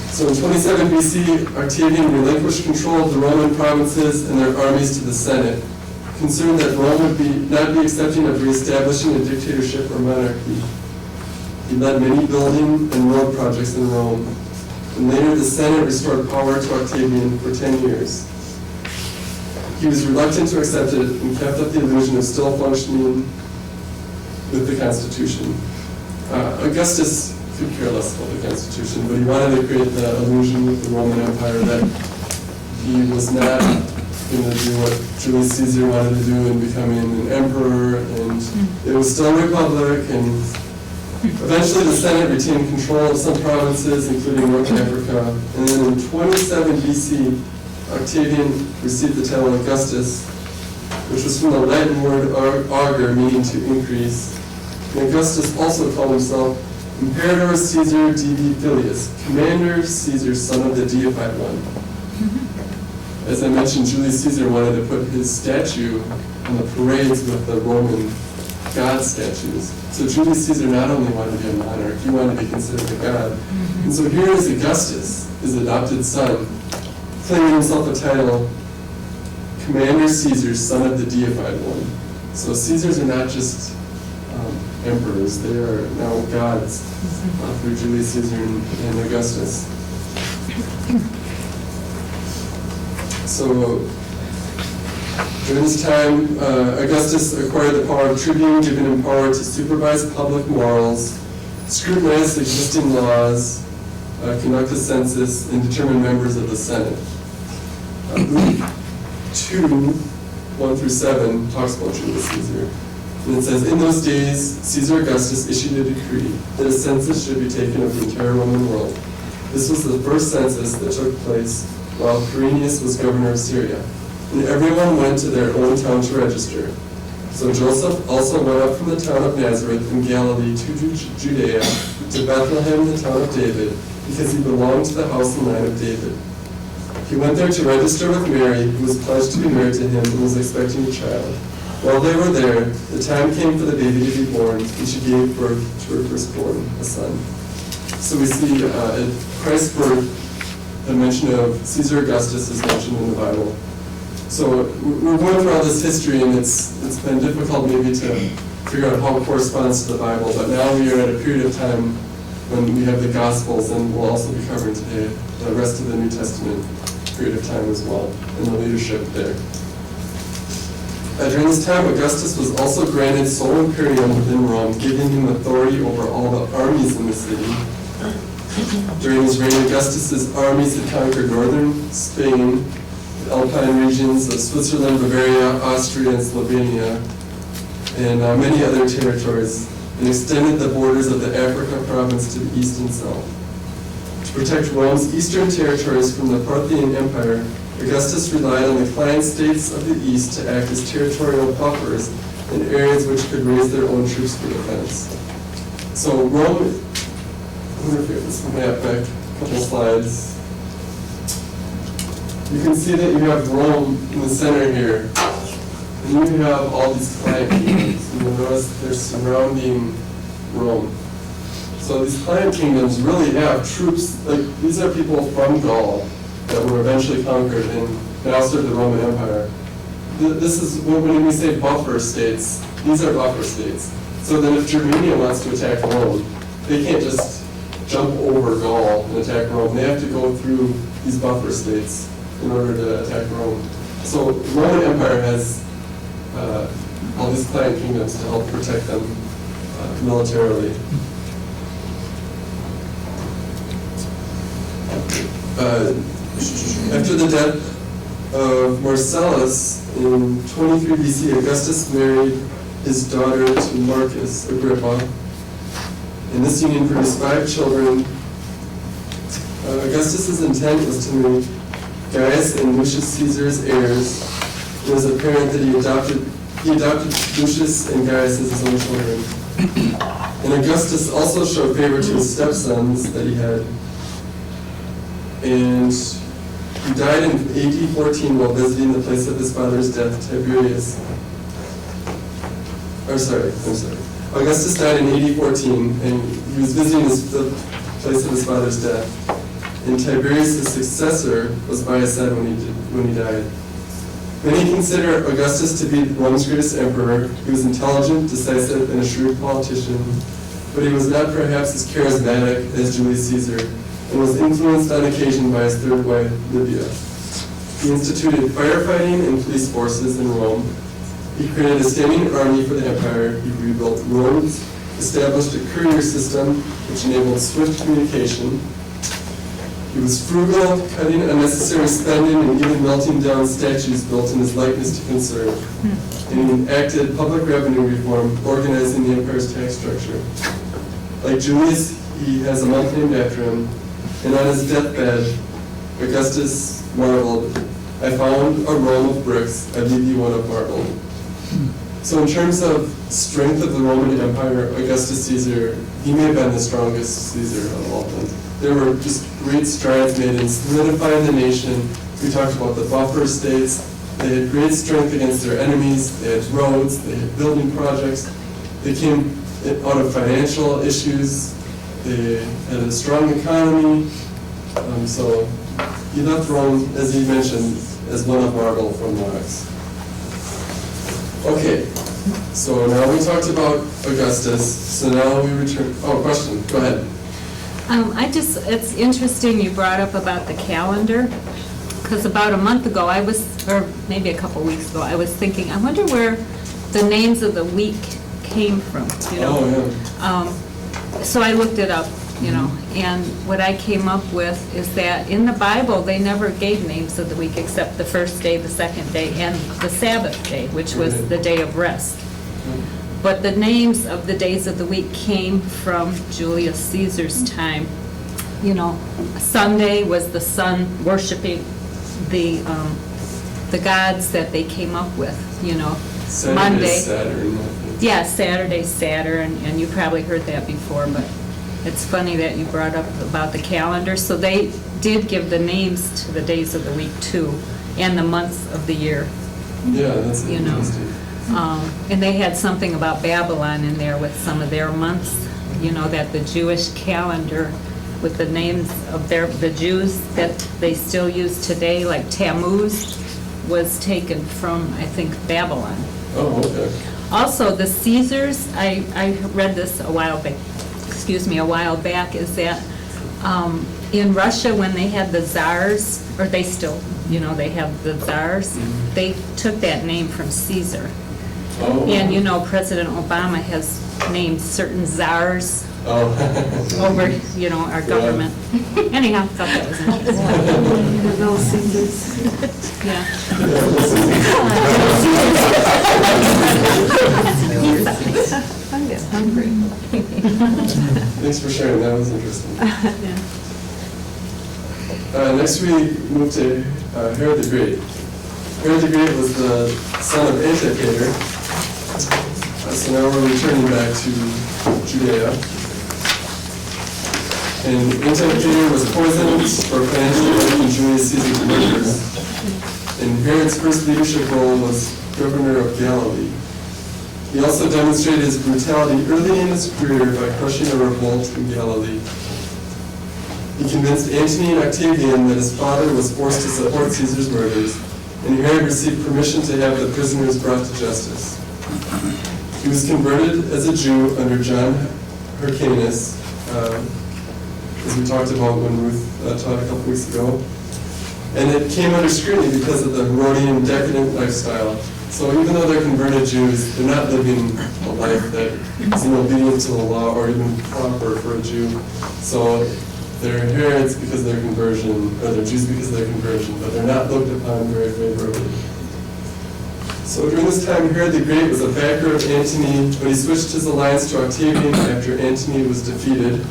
So in 27 BC, Octavian relinquished control of the Roman provinces and their armies to the Senate, concerned that Rome would not be accepting of reestablishing a dictatorship or monarchy. He led many building and road projects in Rome, and later the Senate restored power to Octavian for 10 years. He was reluctant to accept it and kept up the illusion of still functioning with the Constitution. Augustus could care less about the Constitution, but he wanted to create the illusion with the Roman Empire that he was not going to do what Julius Caesar wanted to do in becoming an emperor, and it was still a republic, and eventually the Senate retained control of some provinces, including North Africa, and then in 27 BC, Octavian received the title Augustus, which was from the Latin word augur, meaning to increase. And Augustus also called himself Imperator Caesar Divi Filius, Commander Caesar, son of the deified one. As I mentioned, Julius Caesar wanted to put his statue on the parades with the Roman god statues. So Julius Caesar not only wanted to be a monarch, he wanted to be considered a god. And so here is Augustus, his adopted son, claiming himself a title, Commander Caesar, son of the deified one. So Caesars are not just emperors, they are now gods through Julius Caesar and Augustus. So during this time, Augustus acquired the power of tribune, giving him power to supervise public morals, scrutinize existing laws, conduct a census, and determine members of the Senate. Luke 2, 1-7 talks about Julius Caesar. And it says, in those days, Caesar Augustus issued a decree that a census should be taken of the entire Roman world. This was the first census that took place while Quirinius was governor of Syria. And everyone went to their own town to register. So Joseph also went up from the town of Nazareth in Galilee to Judea, to Bethlehem, the town of David, because he belonged to the house and line of David. He went there to register with Mary, who was pledged to be married to him and was expecting a child. While they were there, the time came for the baby to be born, and she gave birth to her firstborn, a son. So we see at Christ's birth, the mention of Caesar Augustus is mentioned in the Bible. So we're going through all this history, and it's been difficult maybe to figure out how it corresponds to the Bible, but now we are at a period of time when we have the Gospels, and we'll also be covering today the rest of the New Testament period of time as well, and the leadership there. During this time, Augustus was also granted sole imperium within Rome, giving him authority over all the armies in the city. During his reign, Augustus's armies had conquered northern Spain, the Alpine regions of Switzerland, Bavaria, Austria, and Slovenia, and many other territories, and extended the borders of the Africa province to the east and south. To protect Rome's eastern territories from the Parthian Empire, Augustus relied on the client states of the east to act as territorial buffers in areas which could raise their own troops for defense. So Rome, I'm going to get this map back a couple slides. You can see that you have Rome in the center here, and you have all these client kingdoms, and you'll notice they're surrounding Rome. So these client kingdoms really have troops, like these are people from Gaul that were eventually conquered and now serve the Roman Empire. This is, when we say buffer states, these are buffer states. So then if Germania wants to attack Rome, they can't just jump over Gaul and attack Rome. They have to go through these buffer states in order to attack Rome. So Roman Empire has all these client kingdoms to help protect them militarily. After the death of Marcellus in 23 BC, Augustus married his daughter to Marcus Agrippa, and this union produced 5 children. Augustus's intent was to make Gaius and Lucius Caesar's heirs. It was apparent that he adopted Lucius and Gaius as his own children. And Augustus also showed favor to his stepsons that he had. And he died in AD 14 while visiting the place of his father's death, Tiberius. I'm sorry. Augustus died in AD 14, and he was visiting the place of his father's death. And Tiberius, his successor, was by his side when he died. Many consider Augustus to be Rome's greatest emperor. He was intelligent, decisive, and a shrewd politician, but he was not perhaps as charismatic as Julius Caesar, and was influenced on occasion by his third wife, Livia. He instituted firefighting and police forces in Rome. He created a standing army for the empire. He rebuilt roads, established a courier system which enabled swift communication. He was frugal, cutting unnecessary spending and even melting down statues built in his likeness to conserve. And he enacted public revenue reform, organizing the empire's tax structure. Like Julius, he has a month named after him, and on his deathbed, Augustus marveled, "I found a Rome of bricks, I leave you one of marble." So in terms of strength of the Roman Empire, Augustus Caesar, he may have been the strongest Caesar of all time. There were just great strides made in solidifying the nation. We talked about the buffer states. They had great strength against their enemies. They had roads. They had building projects. They came out of financial issues. They had a strong economy. So he left Rome, as he mentioned, as one of marble from rocks. Okay, so now we talked about Augustus. So now we return. Oh, question. Go ahead. It's interesting you brought up about the calendar, because about a month ago, or maybe a couple weeks ago, I was thinking, I wonder where the names of the week came from, you know? Oh, yeah. So I looked it up, and what I came up with is that in the Bible, they never gave names of the week except the first day, the second day, and the Sabbath day, which was the day of rest. But the names of the days of the week came from Julius Caesar's time. Sunday was the sun worshiping the gods that they came up with, Monday. Saturn. Yeah, Saturday's Saturn, and you probably heard that before, but it's funny that you brought up about the calendar. So they did give the names to the days of the week too, and the months of the year. Yeah, that's interesting. And they had something about Babylon in there with some of their months, that the Jewish calendar with the names of the Jews that they still use today, like Tammuz, was taken from, I think, Babylon. Oh, okay. Also, the Caesars, I read this a while back, is that in Russia, when they had the czars, or they still, they have the czars, they took that name from Caesar. Oh. And President Obama has named certain czars over, our government. Anyhow, thought that was interesting. Little Caesars. Yeah. I'm getting hungry. Thanks for sharing, that was interesting. Yeah. Next we move to Herod the Great. Herod the Great was the son of Antipater. So now we're returning back to Judea. And Antipater was poisoned for financially helping Julius Caesar's murders. And Herod's first leadership role was governor of Galilee. He also demonstrated his brutality early in his career by crushing a revolt in Galilee. He convinced Antony and Octavian that his father was forced to support Caesar's murders, and Herod received permission to have the prisoners brought to justice. He was converted as a Jew under John Hyrcanus, as we talked about when Ruth taught a couple weeks ago. And it came under scrutiny because of the Herodian decadent lifestyle. So even though they're converted Jews, they're not living a life that is obedient to the law or even proper for a Jew. So they're Herods because of their conversion, or they're Jews because of their conversion, but they're not looked upon very favorably. So during this time, Herod the Great was a backer of Antony, but he switched his alliance to Octavian after Antony was defeated.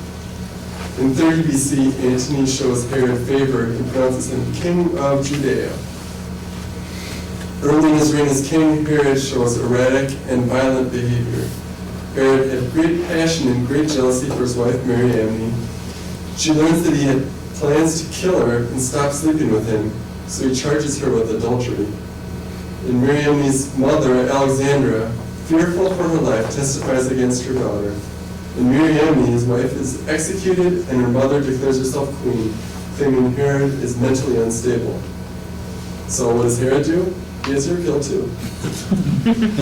In 30 BC, Antony shows Herod favor and pronounces him king of Judea. Early in his reign as king, Herod shows erratic and violent behavior. Herod had great passion and great jealousy for his wife Mariamne. She learns that he had plans to kill her and stop sleeping with him, so he charges her with adultery. And Mariamne's mother, Alexandra, fearful for her life, testifies against her daughter. And Mariamne, his wife, is executed, and her mother declares herself queen, claiming Herod is mentally unstable. So what does Herod do? He has her killed too.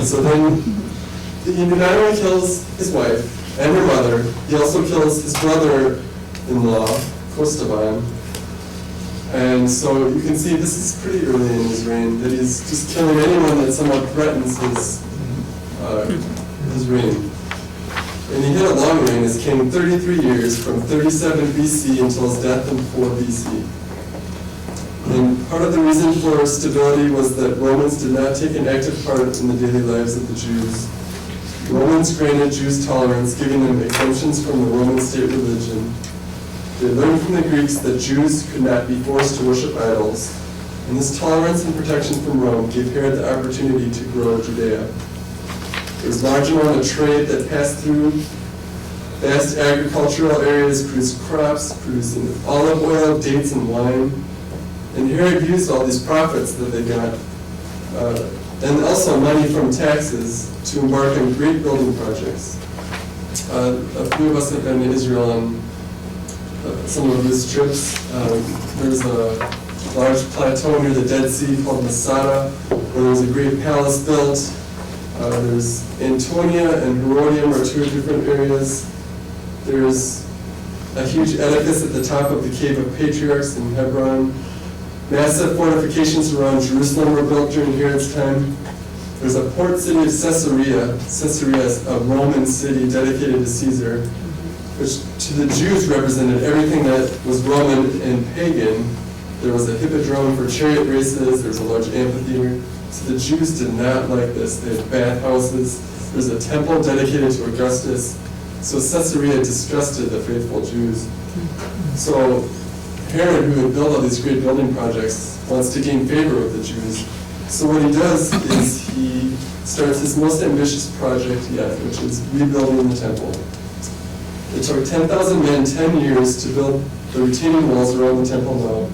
So then, he not only kills his wife and her mother, he also kills his brother-in-law, Kostaban. And so you can see this is pretty early in his reign, that he's just killing anyone that somewhat threatens his reign. And he had a long reign as king, 33 years, from 37 BC until his death in 4 BC. And part of the reason for stability was that Romans did not take an active part in the daily lives of the Jews. Romans granted Jews tolerance, giving them exemptions from the Roman state religion. They learned from the Greeks that Jews could not be forced to worship idols, and this tolerance and protection from Rome gave Herod the opportunity to grow Judea. There was large amount of trade that passed through. Vast agricultural areas produced crops, producing olive oil, dates, and wine. And Herod used all these profits that they got, and also money from taxes, to embark on great building projects. A few of us have been to Israel on some of his trips. There's a large plateau near the Dead Sea called Masada, where there's a great palace built. There's Antonia and Herodium are two different areas. There's a huge edifice at the top of the Cave of Patriarchs in Hebron. Massive fortifications around Jerusalem were built during Herod's time. There's a port city of Caesarea. Caesarea is a Roman city dedicated to Caesar, which to the Jews represented everything that was Roman and pagan. There was a hippodrome for chariot races. There's a large amphitheater. So the Jews did not like this. They had bathhouses. There's a temple dedicated to Augustus. So Caesarea distrusted the faithful Jews. So Herod, who had built all these great building projects, wants to gain favor with the Jews. So what he does is he starts his most ambitious project yet, which is rebuilding the temple. It took 10,000 men 10 years to build the retaining walls around the Temple Mount.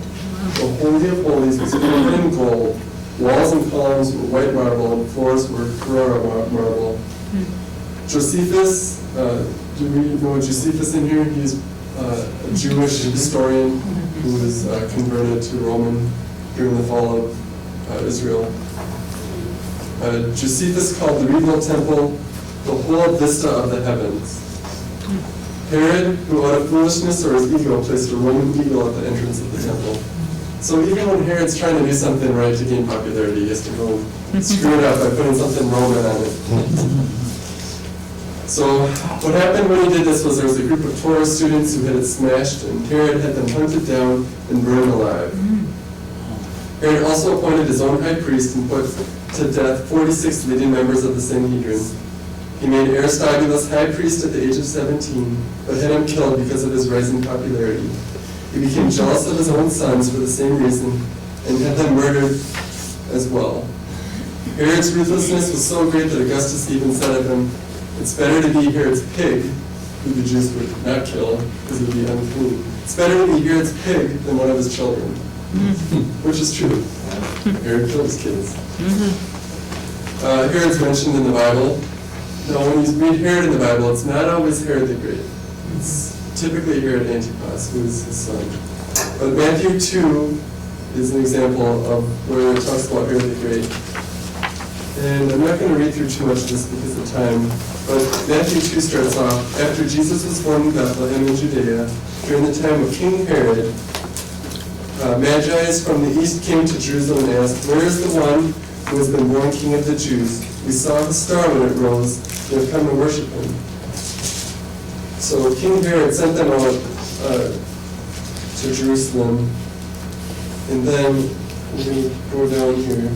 The Holy of Holies was covered in gold. Walls and columns were white marble, and floors were Carrara marble. Josephus, do we know Josephus in here? He's a Jewish historian who was converted to Roman during the fall of Israel. Josephus called the rebuilt temple the whole vista of the heavens. Herod, who out of foolishness or his ego, placed a Roman eagle at the entrance of the temple. So even when Herod's trying to do something right to gain popularity, he has to go screw it up by putting something Roman on it. So what happened when he did this was there was a group of Torah students who had it smashed, and Herod had them hunted down and burned alive. Herod also appointed his own high priest and put to death 46 leading members of the Sanhedrin. He made Aristobulus high priest at the age of 17, but had him killed because of his rising popularity. He became jealous of his own sons for the same reason, and had them murdered as well. Herod's ruthlessness was so great that Augustus even said of him, "It's better to be Herod's pig," who the Jews would not kill, because it would be unclean. "It's better to be Herod's pig than one of his children," which is true. Herod killed his kids. Herod's mentioned in the Bible. Now, when you read Herod in the Bible, it's not always Herod the Great. It's typically Herod Antipas, who is his son. But Matthew 2 is an example of where it talks about Herod the Great. And I'm not going to read through too much of this because of time, but Matthew 2 starts off, after Jesus was born in Bethlehem in Judea, during the time of King Herod, Magi from the east came to Jerusalem and asked, "Where is the one who has been born King of the Jews. We saw the star when it rose, and have come to worship him. So King Herod sent them out to Jerusalem. And then, we go down here.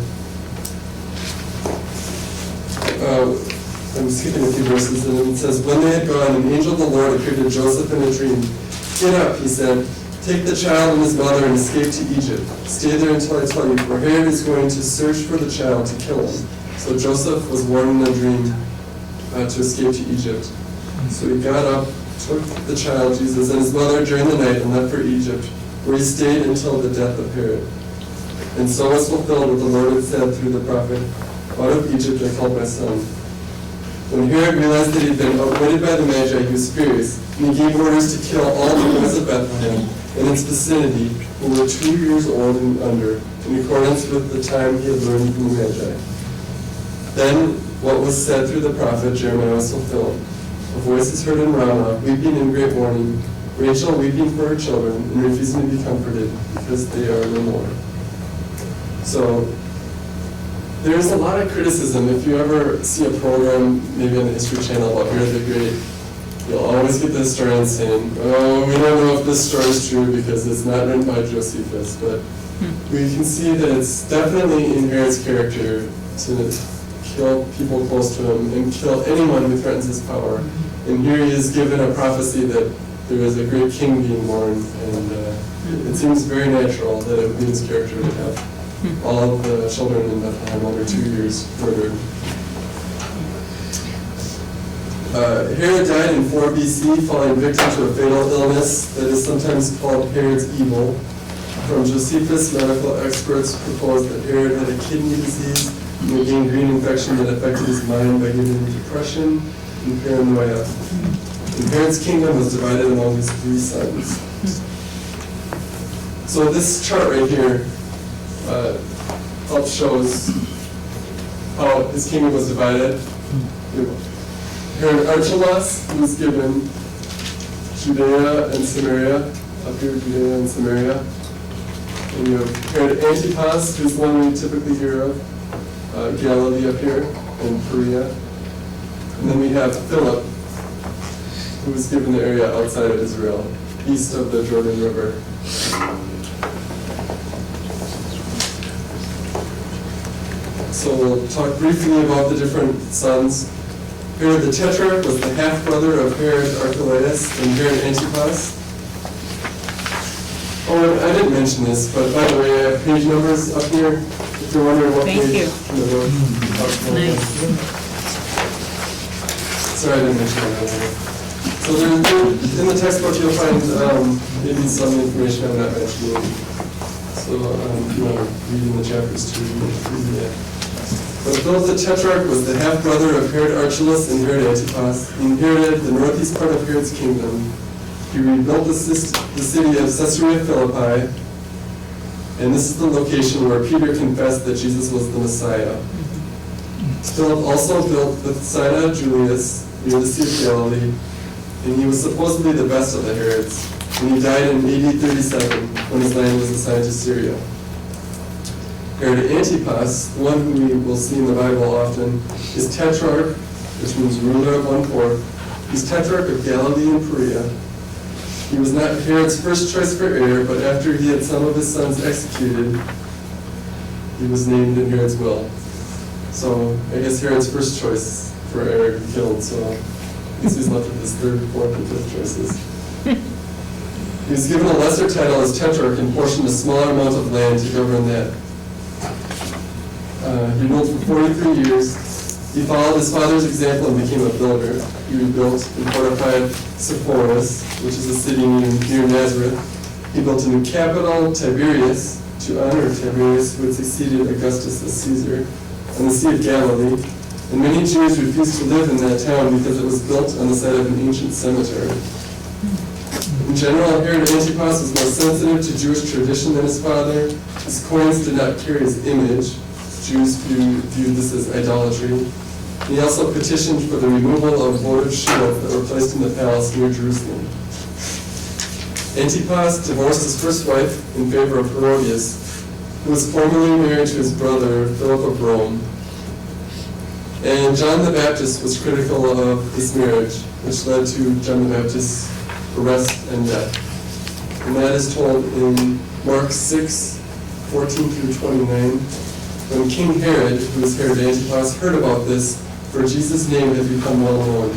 I'm skipping a few verses, and it says, when they had gone, an angel of the Lord appeared to Joseph in a dream. Get up, he said, take the child and his mother and escape to Egypt. Stay there until I tell you, for Herod is going to search for the child to kill him. So Joseph was warned in a dream to escape to Egypt. So he got up, took the child, Jesus, and his mother during the night and left for Egypt, where he stayed until the death of Herod. And so was fulfilled what the Lord had said through the prophet, out of Egypt I called my son. When Herod realized that he had been outwitted by the Magi, he was furious, and he gave orders to kill all the boys of Bethlehem and its vicinity who were 2 years old and under, in accordance with the time he had learned from the Magi. Then what was said through the prophet Jeremiah was fulfilled. A voice is heard in Ramah, weeping in great mourning, Rachel weeping for her children and refusing to be comforted because they are no more. So there's a lot of criticism. If you ever see a program, maybe on the History Channel, about Herod the Great, you'll always get the historian saying, oh, we don't know if this story is true because it's not written by Josephus, but we can see that it's definitely in Herod's character to kill people close to him and kill anyone who threatens his power. And here he is given a prophecy that there is a great king being born, and it seems very natural that it would be his character to have all of the children in Bethlehem under 2 years murdered. Herod died in 4 BC, falling victim to a fatal illness that is sometimes called Herod's evil. From Josephus, medical experts propose that Herod had a kidney disease and a gangrene infection that affected his mind by giving him depression and paranoia. And Herod's kingdom was divided among his 3 sons. So this chart right here shows how his kingdom was divided. Herod Archelaus, who was given Judea and Samaria, up here Judea and Samaria. And you have Herod Antipas, who's the one we typically hear of, Galilee up here, and Perea. And then we have Philip, who was given the area outside of Israel, east of the Jordan River. So we'll talk briefly about the different sons. Herod the Tetrarch was the half-brother of Herod Archelaus and Herod Antipas. Oh, and I didn't mention this, but by the way, I have page numbers up here. If you're wondering what Thank page. you. Nice. Sorry, I didn't mention that earlier. So in the textbook, you'll find maybe some information I'm not mentioning. So if you want to read in the chapters too, you can read that. But Philip the Tetrarch was the half-brother of Herod Archelaus and Herod Antipas. He inherited the northeast part of Herod's kingdom. He rebuilt the city of Caesarea Philippi, and this is the location where Peter confessed that Jesus was the Messiah. Philip also built Bethsaida Julius near the Sea of Galilee, and he was supposedly the best of the Herods, and he died in AD 37 when his land was assigned to Syria. Herod Antipas, the one who we will see in the Bible often, is Tetrarch, which means ruler of 1/4. He's Tetrarch of Galilee and Perea. He was not Herod's first choice for heir, but after he had some of his sons executed, he was named in Herod's will. So I guess Herod's first choice for heir killed, so I guess he's left with his 3rd, 4th, and 5th choices. He was given a lesser title as Tetrarch and portioned a smaller amount of land to govern that. He ruled for 43 years. He followed his father's example and became a builder. He rebuilt and fortified Sepphoris, which is a city near Nazareth. He built a new capital, Tiberias, to honor Tiberius, who had succeeded Augustus as Caesar, on the Sea of Galilee. And many Jews refused to live in that town because it was built on the site of an ancient cemetery. In general, Herod Antipas was more sensitive to Jewish tradition than his father. His coins did not carry his image. Jews viewed this as idolatry. He also petitioned for the removal of votive shields that were placed in the palace near Jerusalem. Antipas divorced his first wife in favor of Herodias, who was formerly married to his brother, Philip of Rome. And John the Baptist was critical of this marriage, which led to John the Baptist's arrest and death. And that is told in Mark 6:14 through 29. When King Herod, who was Herod Antipas, heard about this, for Jesus' name had become well known.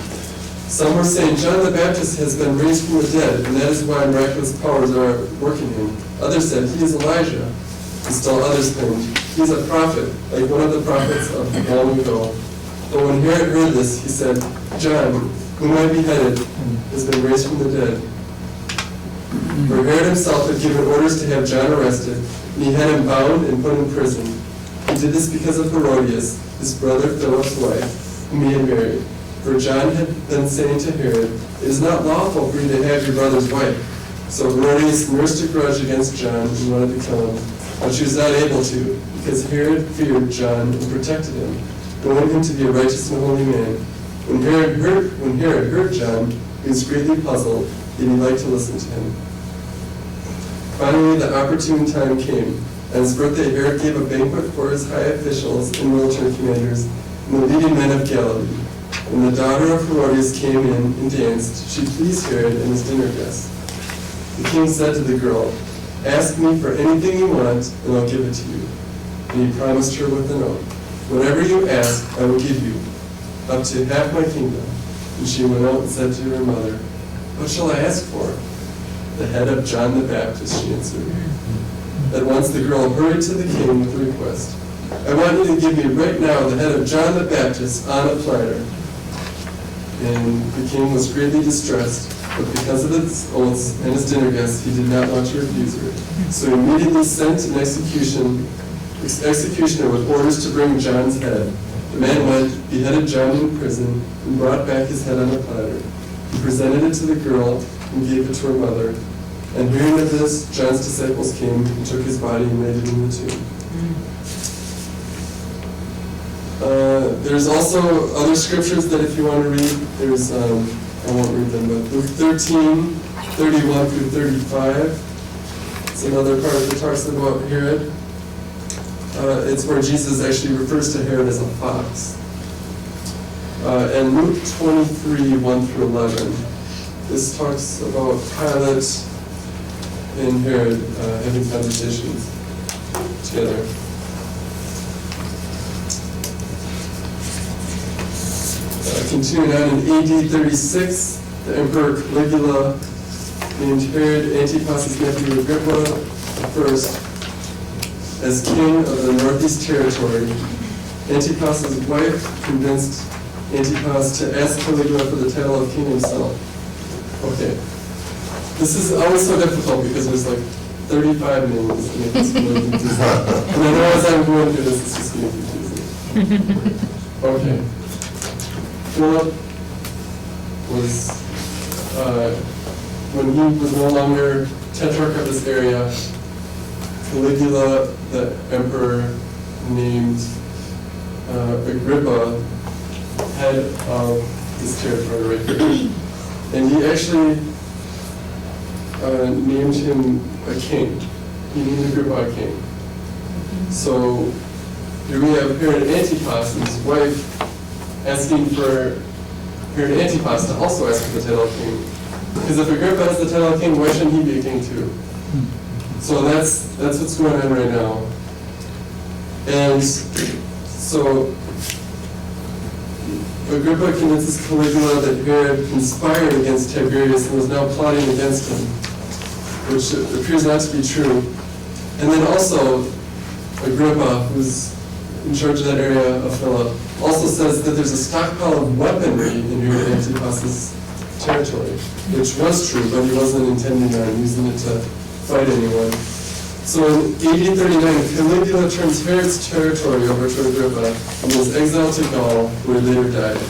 Some were saying, John the Baptist has been raised from the dead, and that is why miraculous powers are working him. Others said, he is Elijah. And still others claimed, he is a prophet, like one of the prophets of long ago. But when Herod heard this, he said, John, whom I beheaded, has been raised from the dead. For Herod himself had given orders to have John arrested, and he had him bound and put in prison. He did this because of Herodias, his brother Philip's wife, whom he had married. For John had been saying to Herod, it is not lawful for you to have your brother's wife. So Herodias nursed a grudge against John and wanted to kill him. But she was not able to, because Herod feared John and protected him, knowing him to be a righteous and holy man. When Herod heard John, he was greatly puzzled, yet he liked to listen to him. Finally, the opportune time came. On his birthday, Herod gave a banquet for his high officials and military commanders and the leading men of Galilee. When the daughter of Herodias came in and danced, she pleased Herod and his dinner guests. The king said to the girl, ask me for anything you want, and I'll give it to you. And he promised her with an oath, whatever you ask, I will give you, up to half my kingdom. And she went out and said to her mother, what shall I ask for? The head of John the Baptist, she answered. At once the girl hurried to the king with a request. I want you to give me right now the head of John the Baptist on a platter. And the king was greatly distressed, but because of his oaths and his dinner guests, he did not want to refuse her. So he immediately sent an executioner with orders to bring John's head. The man went, beheaded John in prison, and brought back his head on a platter. He presented it to the girl and gave it to her mother. And hearing of this, John's disciples came and took his body and laid it in the tomb. There's also other scriptures that if you want to read, there's, I won't read them, but Luke 13, 31 through 35. It's another part that talks about Herod. It's where Jesus actually refers to Herod as a fox. And Luke 23, 1 through 11. This talks about Pilate and Herod having conversations together. Continuing on in AD 36, the Emperor Caligula named Herod Antipas's nephew Agrippa I as king of the Northeast Territory. Antipas's wife convinced Antipas to ask Caligula for the title of king himself. Okay. This is always so difficult because there's like 35 names and it's really confusing. And I know as I'm going through this, it's just getting confusing. Okay. Philip was, when he was no longer tetrarch of this area, Caligula, the emperor, named Agrippa head of this territory right here. And he actually named him a king. He named Agrippa a king. So here we have Herod Antipas and his wife asking for Herod Antipas to also ask for the title of king. Because if Agrippa has the title of king, why shouldn't he be a king too? So that's what's going on right now. And so Agrippa convinces Caligula that Herod conspired against Tiberius and was now plotting against him, which appears not to be true. And then also Agrippa, who's in charge of that area of Philip, also says that there's a stockpile of weaponry in Herod Antipas's territory, which was true, but he wasn't intending on using it to fight anyone. So in AD 39, Caligula turns Herod's territory over to Agrippa and was exiled to Gaul, where he later died.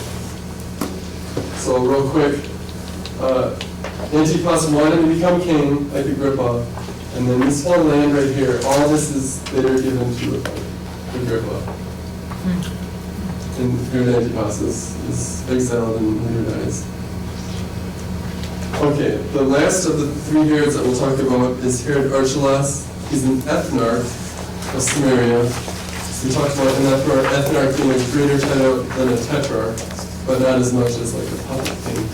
So real quick, Antipas wanted to become king like Agrippa, and then this whole land right here, all this is later given to Agrippa. And Herod Antipas is exiled and later dies. Okay, the last of the three Herods that we'll talk about is Herod Archelaus. He's an ethnarch, of Samaria. So we talked about an ethnarch being a greater title than a tetrarch, but not as much as like a public king.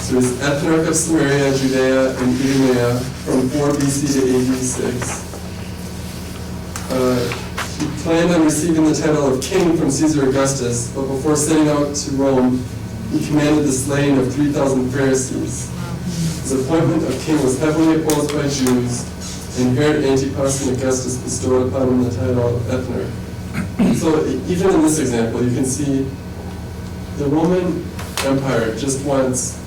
So he's ethnarch of Samaria, Judea, and Idumea from 4 BC to AD 6. He planned on receiving the title of king from Caesar Augustus, but before setting out to Rome, he commanded the slaying of 3,000 Pharisees. His appointment of king was heavily opposed by Jews, and Herod Antipas and Augustus bestowed upon him the title of ethnarch. So even in this example, you can see the Roman Empire just wants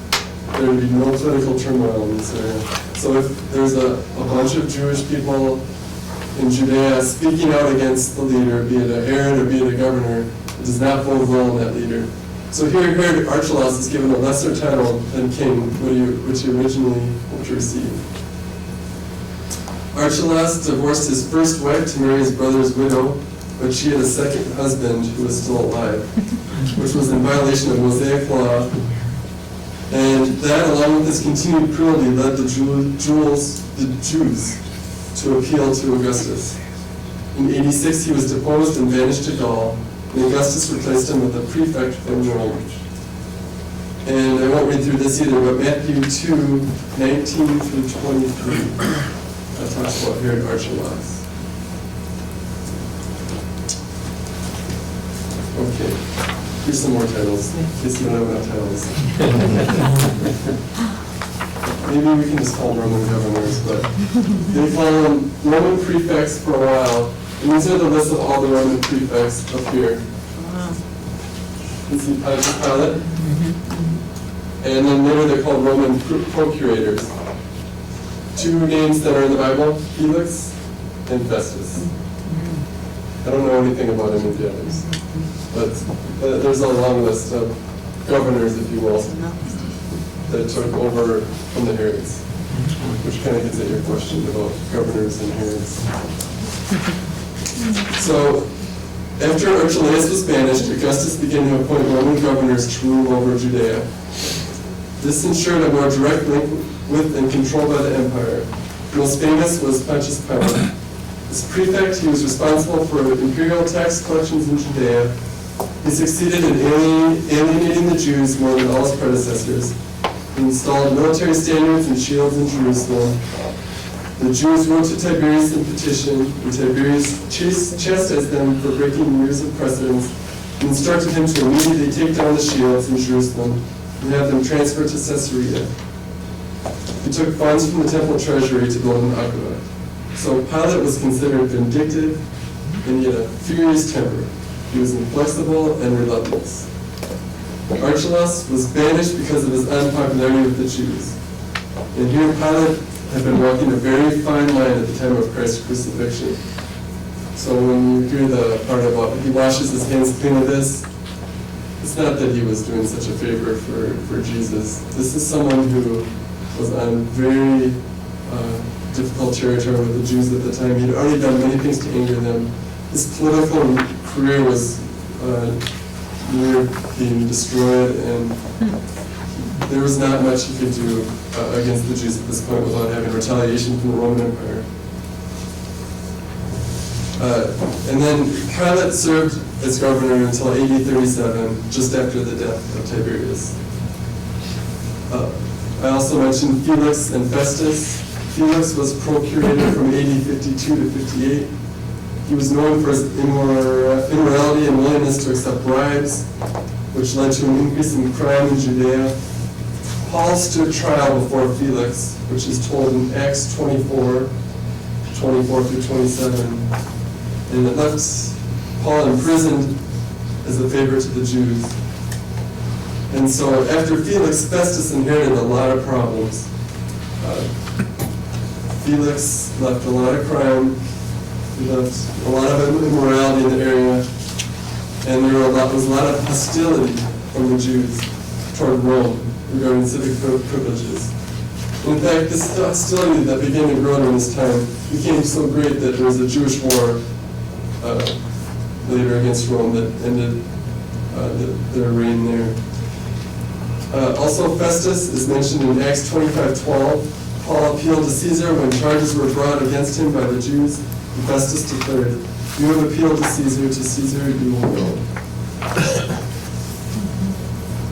there to be no political turmoil in this area. So if there's a bunch of Jewish people in Judea speaking out against the leader, be it a Herod or be it a governor, it does not bode well in that leader. So here Herod Archelaus is given a lesser title than king, which he originally hoped to receive. Archelaus divorced his first wife to marry his brother's widow, but she had a second husband who was still alive, which was in violation of Mosaic law. And that, along with his continued cruelty, led the Jews to appeal to Augustus. In 86, he was deposed and banished to Gaul, and Augustus replaced him with a prefect from Rome. And I won't read through this either, but Matthew 2, 19 through 23, that talks about Herod Archelaus. Okay, here's some more titles, in case you don't know about titles. Maybe we can just call them Roman governors, but they call them Roman prefects for a while. And these are the list of all the Roman prefects up here. You see Pontius Pilate? And then later they're called Roman procurators. Two names that are in the Bible, Felix and Festus. I don't know anything about any of the others. But there's a long list of governors, if you will, that took over from the Herods, which kind of gets at your question about governors and Herods. So, after Archelaus was banished, Augustus began to appoint Roman governors to rule over Judea. This ensured a more direct link with and control by the empire. The most famous was Pontius Pilate. As prefect, he was responsible for imperial tax collections in Judea. He succeeded in alienating the Jews more than all his predecessors. He installed military standards and shields in Jerusalem. The Jews wrote to Tiberius in petition, and Tiberius chastised them for breaking years of precedence, and instructed him to immediately take down the shields in Jerusalem and have them transferred to Caesarea. He took funds from the temple treasury to build an aqueduct. So Pilate was considered vindictive, and he had a furious temper. He was inflexible and relentless. Archelaus was banished because of his unpopularity with the Jews. And here Pilate had been walking a very fine line at the time of Christ's crucifixion. So when you hear the part about he washes his hands clean of this, it's not that he was doing such a favor for Jesus. This is someone who was on very difficult territory with the Jews at the time. He had already done many things to anger them. His political career was near being destroyed, and there was not much he could do against the Jews at this point without having retaliation from the Roman Empire. And then Pilate served as governor until AD 37, just after the death of Tiberius. I also mentioned Felix and Festus. Felix was procurator from AD 52 to 58. He was known for his immorality and willingness to accept bribes, which led to an increase in crime in Judea. Paul stood trial before Felix, which is told in Acts 24 through 27. And it left Paul imprisoned as a favor to the Jews. And so after Felix, Festus inherited a lot of problems. Felix left a lot of crime. He left a lot of immorality in the area, and there was a lot of hostility from the Jews toward Rome regarding civic privileges. In fact, this hostility that began to grow during this time became so great that there was a Jewish war later against Rome that ended their reign there. Also, Festus is mentioned in Acts 25:12. Paul appealed to Caesar when charges were brought against him by the Jews. Augustus declared, "You have appealed to Caesar you will go."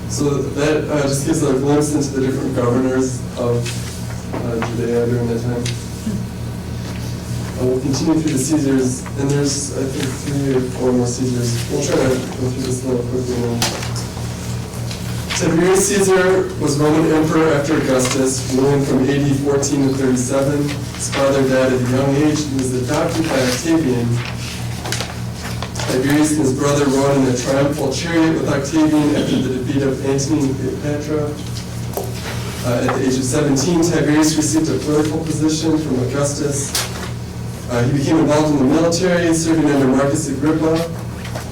So that just gives a glimpse into the different governors of Judea during that time. We'll continue through the Caesars, and there's, I think, 3 or 4 more Caesars. We'll try to go through this a little quickly now. Tiberius Caesar was Roman emperor after Augustus, ruling from AD 14 to 37. His father died at a young age. He was adopted by Octavian. Tiberius and his brother rode in a triumphal chariot with Octavian after the defeat of Antony and Cleopatra. At the age of 17, Tiberius received a political position from Augustus. He became involved in the military, serving under Marcus Agrippa,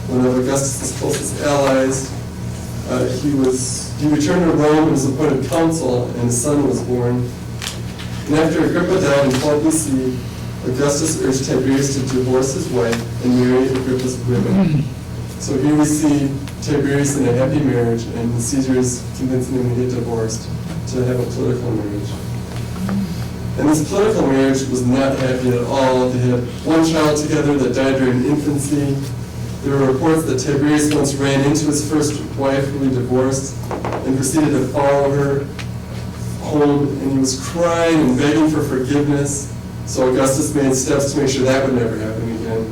one of Augustus' closest allies. He returned to Rome and was appointed consul, and his son was born. And after Agrippa died in 12 BC, Augustus urged Tiberius to divorce his wife and marry Agrippa's widow. So here we see Tiberius in a happy marriage, and the Caesars convincing him to get divorced, to have a political marriage. And this political marriage was not happy at all. They had one child together that died during infancy. There were reports that Tiberius once ran into his first wife, who he divorced, and proceeded to follow her home, and he was crying and begging for forgiveness. So Augustus made steps to make sure that would never happen again.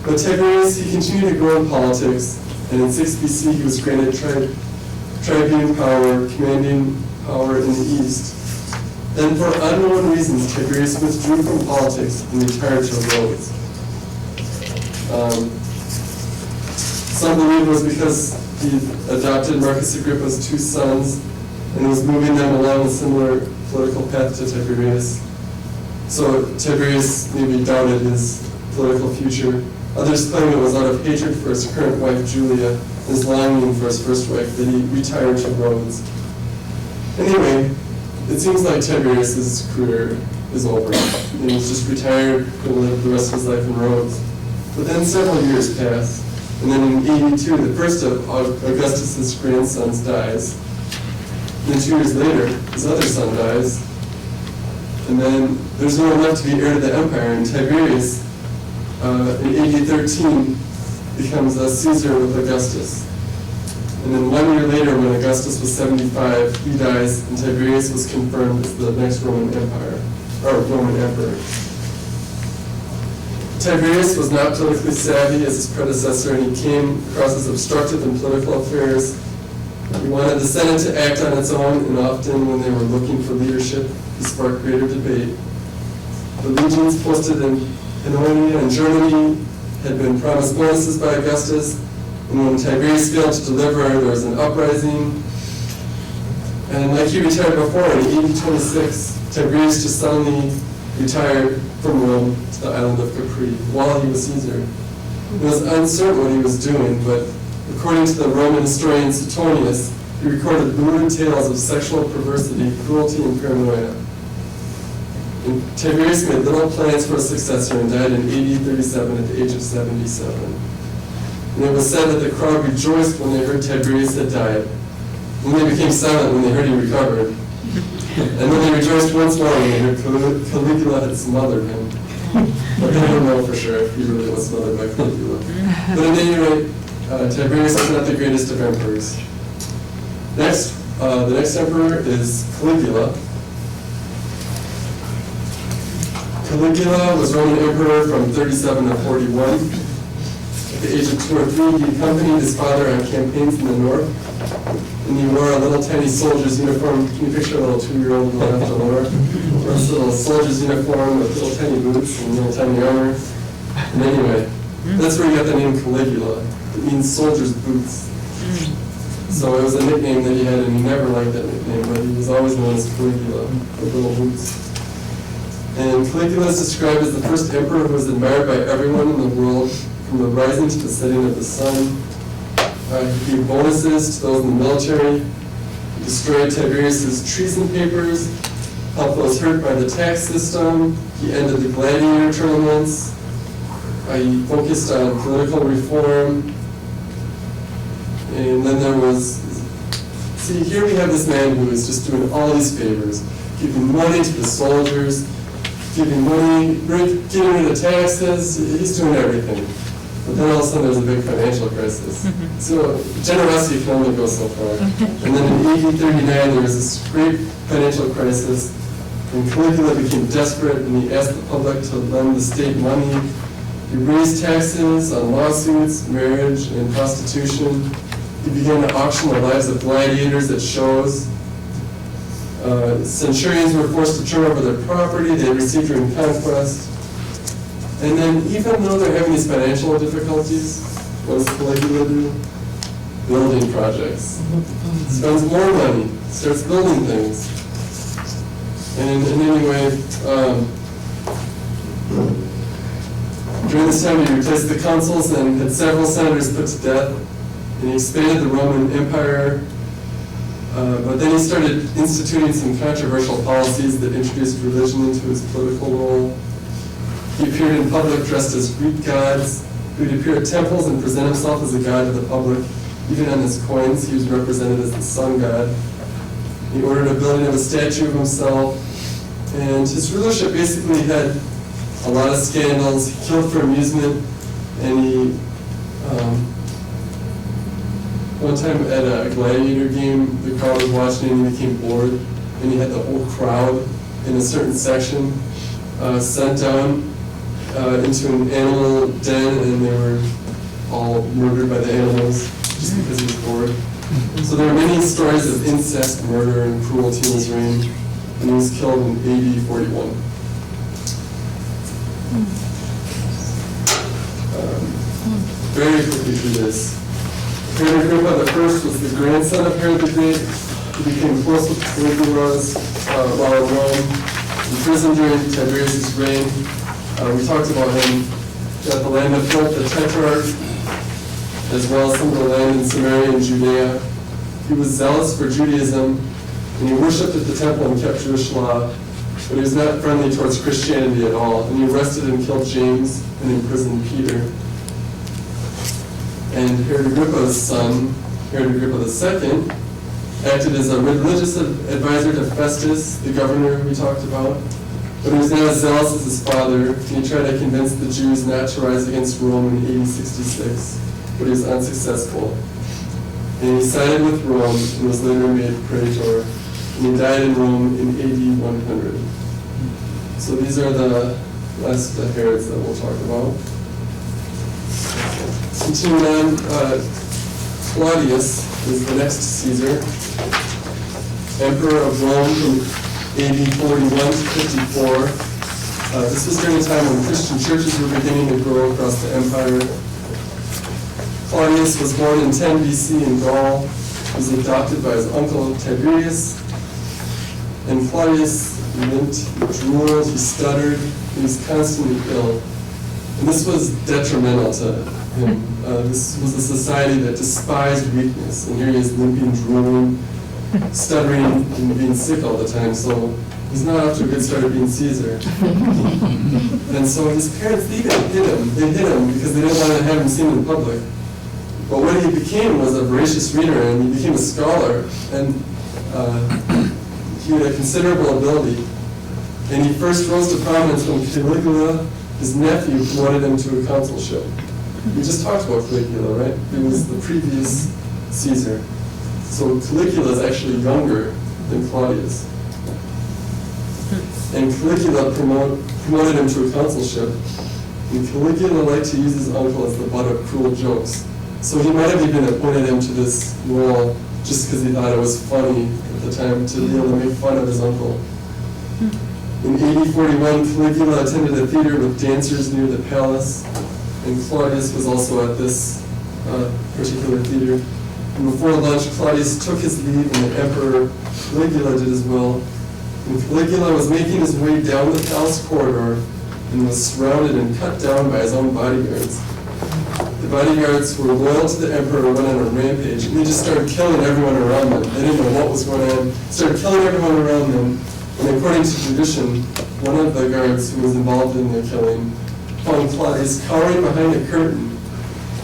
But Tiberius, he continued to grow in politics, and in 6 BC he was granted tribune power, commanding power in the east. Then for unknown reasons, Tiberius withdrew from politics and retired to Rhodes. Some believe it was because he adopted Marcus Agrippa's 2 sons and was moving them along a similar political path to Tiberius. So Tiberius maybe doubted his political future. Others claim it was out of hatred for his current wife Julia, his longing for his first wife, that he retired to Rhodes. Anyway, it seems like Tiberius' career is over. He was just retired, going to live the rest of his life in Rhodes. But then several years pass, and then in 82, the first of Augustus' grandsons dies. And then 2 years later, his other son dies. And then there's no one left to be heir to the empire, and Tiberius, in AD 13, becomes a Caesar with Augustus. And then 1 year later, when Augustus was 75, he dies, and Tiberius was confirmed as the next Roman emperor. Tiberius was not politically savvy as his predecessor, and he came across as obstructive in political affairs. He wanted the Senate to act on its own, and often when they were looking for leadership, he sparked greater debate. The legions posted in Pannonia and Germany had been promised bonuses by Augustus, and when Tiberius failed to deliver, there was an uprising. And like he retired before, in AD 26, Tiberius just suddenly retired from Rome to the island of Capri while he was Caesar. It was uncertain what he was doing, but according to the Roman historian Suetonius, he recorded lurid tales of sexual perversity, cruelty, and paranoia. And Tiberius made little plans for a successor and died in AD 37 at the age of 77. And it was said that the crowd rejoiced when they heard Tiberius had died. And they became silent when they heard he recovered. And then they rejoiced once more when they heard Caligula had smothered him. But they don't know for sure if he really was smothered by Caligula. But at any rate, Tiberius is not the greatest of emperors. Next, the next emperor is Caligula. Caligula was Roman emperor from 37 to 41. At the age of 2 or 3, he accompanied his father on campaigns in the north, and he wore a little tiny soldier's uniform. Can you picture a little 2-year-old on the left or lower? Wore a little soldier's uniform with little tiny boots and little tiny armor. And anyway, that's where he got the name Caligula. It means soldier's boots. So it was a nickname that he had, and he never liked that nickname, but he was always known as Caligula, with little boots. And Caligula is described as the first emperor who was admired by everyone in the world, from the rising to the setting of the sun. He gave bonuses to those in the military. He destroyed Tiberius' treason papers, helped those hurt by the tax system. He ended the gladiator tournaments. He focused on political reform. And then there was, see, here we have this man who is just doing all these favors, giving money to the soldiers, giving money, getting rid of taxes, he's doing everything. But then all of a sudden there's a big financial crisis. So generosity can only go so far. And then in 1839 there was this great financial crisis, and Caligula became desperate and he asked the public to lend the state money. He raised taxes on lawsuits, marriage, and prostitution. He began to auction the lives of gladiators at shows. Centurions were forced to turn over their property they had received during conquest. And then, even though they're having these financial difficulties, what does Caligula do? Building projects. Spends more money, starts building things. And anyway, during this time he replaced the consuls and had several senators put to death, and he expanded the Roman Empire. But then he started instituting some controversial policies that introduced religion into his political role. He appeared in public dressed as Greek gods. He would appear at temples and present himself as a god to the public. Even on his coins, he was represented as the sun god. He ordered a building of a statue of himself. And his rulership basically had a lot of scandals. He killed for amusement, and he one time at a gladiator game, the crowd was watching and he became bored, and he had the whole crowd in a certain section sent down into an animal den, and they were all murdered by the animals just because he was bored. So there are many stories of incest, murder, and cruelty in his reign, and he was killed in AD 41. Very quickly through this. Herod Agrippa I was the grandson of Herod the Great. He became close with Caligula's while in Rome, imprisoned during Tiberius' reign. We talked about him. Got the land of Philip the Tetrarch, as well as some of the land in Samaria and Judea. He was zealous for Judaism, and he worshipped at the temple and kept Jewish law, but he was not friendly towards Christianity at all, and he arrested and killed James and imprisoned Peter. And Herod Agrippa's son, Herod Agrippa II, acted as a religious advisor to Festus, the governor we talked about, but he was not as zealous as his father, and he tried to convince the Jews not to rise against Rome in AD 66, but he was unsuccessful. And he sided with Rome and was later made praetor, and he died in Rome in AD 100. So these are the last Herods that we'll talk about. Continuing on, Claudius is the next Caesar, Emperor of Rome from AD 41 to 54. This was during a time when Christian churches were beginning to grow across the empire. Claudius was born in 10 BC in Gaul. He was adopted by his uncle Tiberius. And Claudius limped, he drooled, he stuttered, he was constantly ill. And this was detrimental to him. This was a society that despised weakness. And here he is limping, drooling, stuttering, and being sick all the time. So he's not off to a good start at being Caesar. And so his parents, they hid him. They hid him because they didn't want to have him seen in public. But what he became was a voracious reader, and he became a scholar. And he had a considerable ability. And he first rose to prominence when Caligula, his nephew, promoted him to a consulship. We just talked about Caligula, right? He was the previous Caesar. So Caligula is actually younger than Claudius. And Caligula promoted him to a consulship. And Caligula liked to use his uncle as the butt of cruel jokes. So he might have even appointed him to this role just because he thought it was funny at the time to be able to make fun of his uncle. In AD 41, Caligula attended a theater with dancers near the palace, and Claudius was also at this particular theater. And before lunch, Claudius took his leave, and the emperor Caligula did as well. And Caligula was making his way down the palace corridor and was surrounded and cut down by his own bodyguards. The bodyguards were loyal to the emperor and went on a rampage, and they just started killing everyone around them. They didn't know what was going on. Started killing everyone around them. And according to tradition, one of the guards who was involved in the killing found Claudius cowering behind a curtain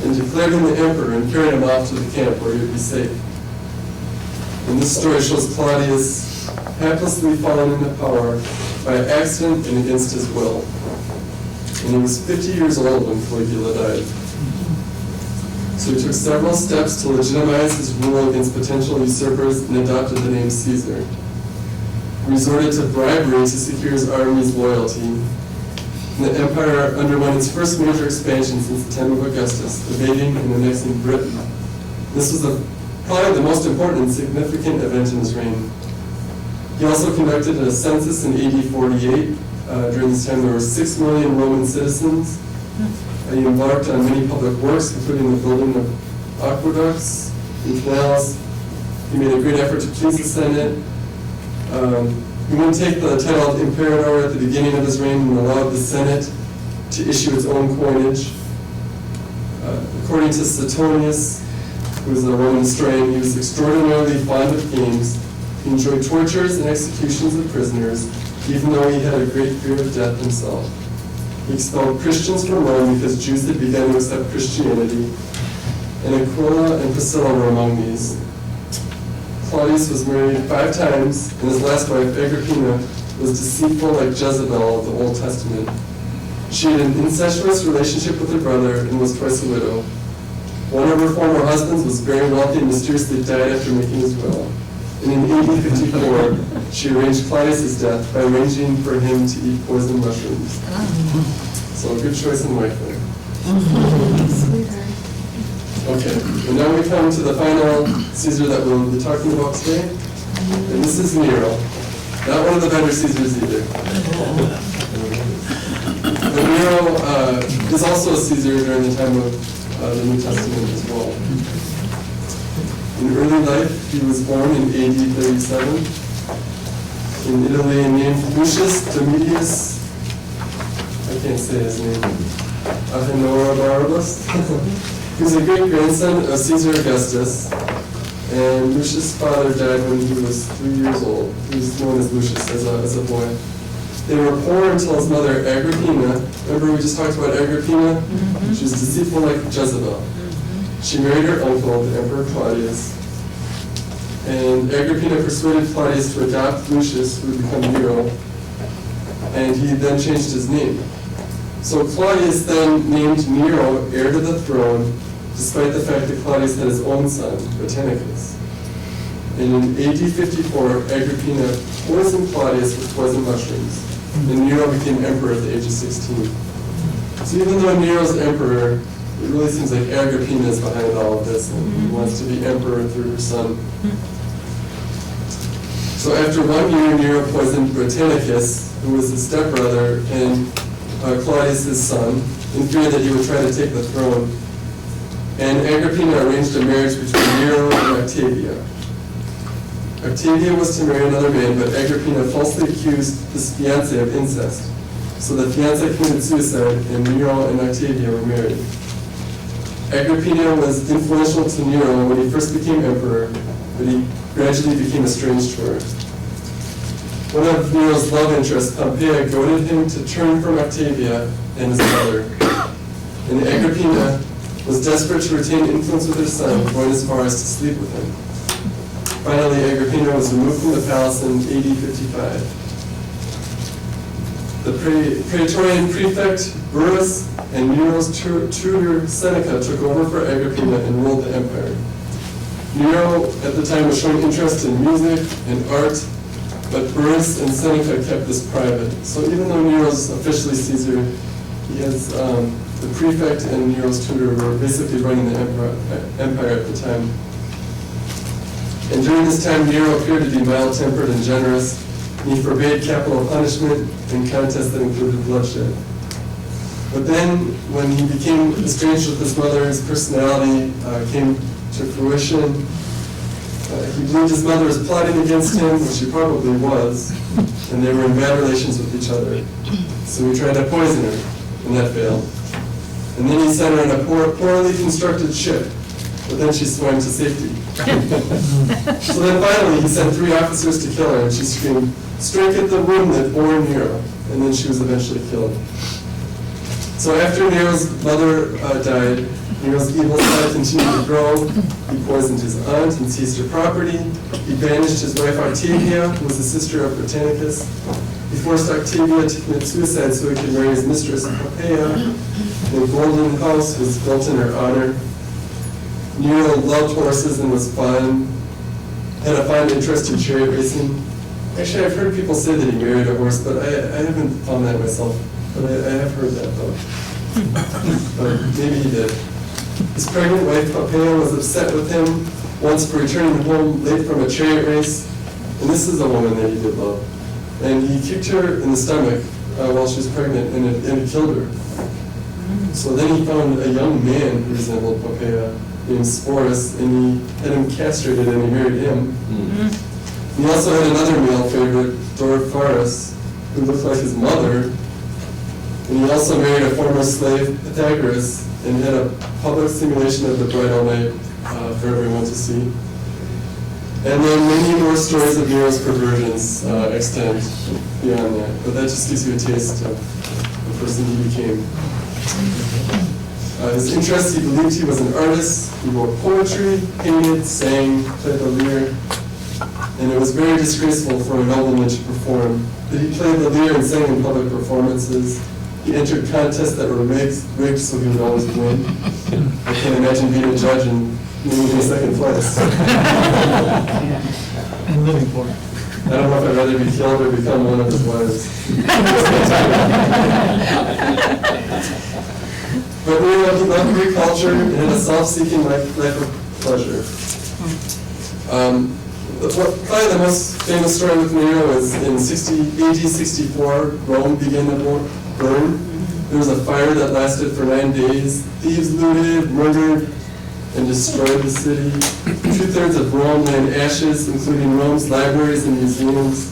and declared him the emperor and carried him off to the camp where he would be safe. And this story shows Claudius haplessly fallen into power by accident and against his will. And he was 50 years old when Caligula died. So he took several steps to legitimize his rule against potential usurpers and adopted the name Caesar. He resorted to bribery to secure his army's loyalty. And the empire underwent its first major expansion since the time of Augustus, invading and annexing Britain. This was probably the most important and significant event in his reign. He also conducted a census in AD 48. During this time, there were 6 million Roman citizens. He embarked on many public works, including the building of aqueducts and canals. He made a great effort to please the Senate. He wouldn't take the title of imperator at the beginning of his reign and allowed the Senate to issue its own coinage. According to Suetonius, who was a Roman historian, he was extraordinarily fond of games. He enjoyed tortures and executions of prisoners, even though he had a great fear of death himself. He expelled Christians from Rome because Jews had begun to accept Christianity, and Aquila and Priscilla were among these. Claudius was married 5 times, and his last wife, Agrippina, was deceitful like Jezebel of the Old Testament. She had an incestuous relationship with her brother and was twice a widow. One of her former husbands was very wealthy and mysteriously died after making his will. And in AD 54, she arranged Claudius' death by arranging for him to eat poisoned mushrooms. So a good choice in wife there. Sweetheart. Okay, and now we come to the final Caesar that we'll be talking about today. And this is Nero. Not one of the better Caesars either. But Nero is also a Caesar during the time of the New Testament as well. In early life, he was born in AD 37 in Italy and named Lucius Domitius, I can't say his name, Ahenobarbus. He was a great-grandson of Caesar Augustus, and Lucius' father died when he was 3 years old. He was known as Lucius as a boy. They were poor until his mother, Agrippina, remember we just talked about Agrippina? She was deceitful like Jezebel. She married her uncle, the Emperor Claudius, and Agrippina persuaded Claudius to adopt Lucius, who would become Nero, and he then changed his name. So Claudius then named Nero heir to the throne, despite the fact that Claudius had his own son, Britannicus. And in AD 54, Agrippina poisoned Claudius with poisoned mushrooms, and Nero became emperor at the age of 16. So even though Nero's emperor, it really seems like Agrippina is behind all of this, and he wants to be emperor through her son. So after 1 year, Nero poisoned Britannicus, who was his stepbrother and Claudius' son, in fear that he would try to take the throne. And Agrippina arranged a marriage between Nero and Octavia. Octavia was to marry another man, but Agrippina falsely accused his fiancé of incest. So the fiancé committed suicide, and Nero and Octavia were married. Agrippina was influential to Nero when he first became emperor, but he gradually became estranged to her. One of Nero's love interests, Pompea, goaded him to turn from Octavia and his mother. And Agrippina was desperate to retain influence with her son, going as far as to sleep with him. Finally, Agrippina was removed from the palace in AD 55. The Praetorian prefect, Burrus, and Nero's tutor, Seneca, took over for Agrippina and ruled the empire. Nero, at the time, was showing interest in music and art, but Burrus and Seneca kept this private. So even though Nero's officially Caesar, he has the prefect and Nero's tutor were basically running the empire at the time. And during this time, Nero appeared to be mild-tempered and generous. He forbade capital punishment and contests that included bloodshed. But then, when he became estranged with his mother, his personality came to fruition. He believed his mother was plotting against him, which she probably was, and they were in bad relations with each other. So he tried to poison her, and that failed. And then he sent her in a poorly constructed ship, but then she swam to safety. So then finally he sent 3 officers to kill her, and she screamed, "Strike at the wound that bore Nero," and then she was eventually killed. So after Nero's mother died, Nero's evil side continued to grow. He poisoned his aunt and seized her property. He banished his wife Octavia, who was the sister of Britannicus. He He forced Octavia to commit suicide so he could marry his mistress, Poppaea. The golden house was built in her honor. Nero loved horses and was had a fine interest in chariot racing. Actually, I've heard people say that he married a horse, but I haven't found that myself. But I have heard that, though. But maybe he did. His pregnant wife, Poppaea, was upset with him once for returning home late from a chariot race. And this is a woman that he did love. And he kicked her in the stomach while she was pregnant, and it killed her. So then he found a young man who resembled Poppaea, named Sporus, and he had him castrated and he married him. He also had another male favorite, Doriphorus, who looked like his mother. And he also married a former slave, Pythagoras, and had a public simulation of the bridal night for everyone to see. And then many more stories of Nero's perversions extend beyond that, but that just gives you a taste of the person he became. His interests, he believed he was an artist. He wrote poetry, painted, sang, played the lyre. And it was very disgraceful for a nobleman to perform. But he played the lyre and sang in public performances. He entered contests that were rigged so he would always win. I can't imagine being a judge and moving in second place. And living for it. I don't know if I'd rather be killed or become one of his wives. But Nero, he loved Greek culture and had a self-seeking life of pleasure. Probably the most famous story with Nero is in AD 64, Rome began to burn. There was a fire that lasted for 9 days. Thieves looted, murdered, and destroyed the city. 2/3 of Rome lay in ashes, including Rome's libraries and museums.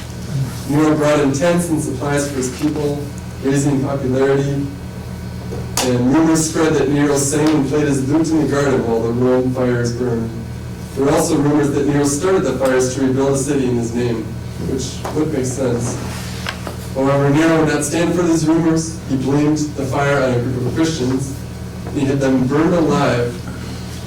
Nero brought in tents and supplies for his people, raising popularity. And rumors spread that Nero sang and played his lute in the garden while the Rome fires burned. There were also rumors that Nero started the fires to rebuild the city in his name, which would make sense. However, Nero would not stand for these rumors. He blamed the fire on a group of Christians. He had them burned alive.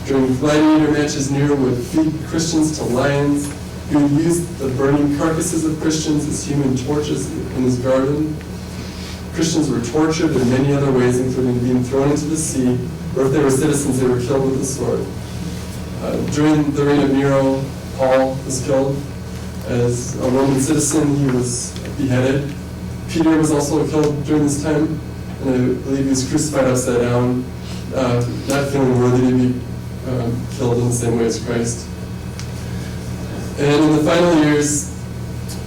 During gladiator matches, Nero would feed Christians to lions. He would use the burning carcasses of Christians as human torches in his garden. Christians were tortured in many other ways, including being thrown into the sea, or if they were citizens, they were killed with the sword. During the reign of Nero, Paul was killed. As a Roman citizen, he was beheaded. Peter was also killed during this time, and I believe he was crucified upside down, not feeling worthy to be killed in the same way as Christ. And in the final years,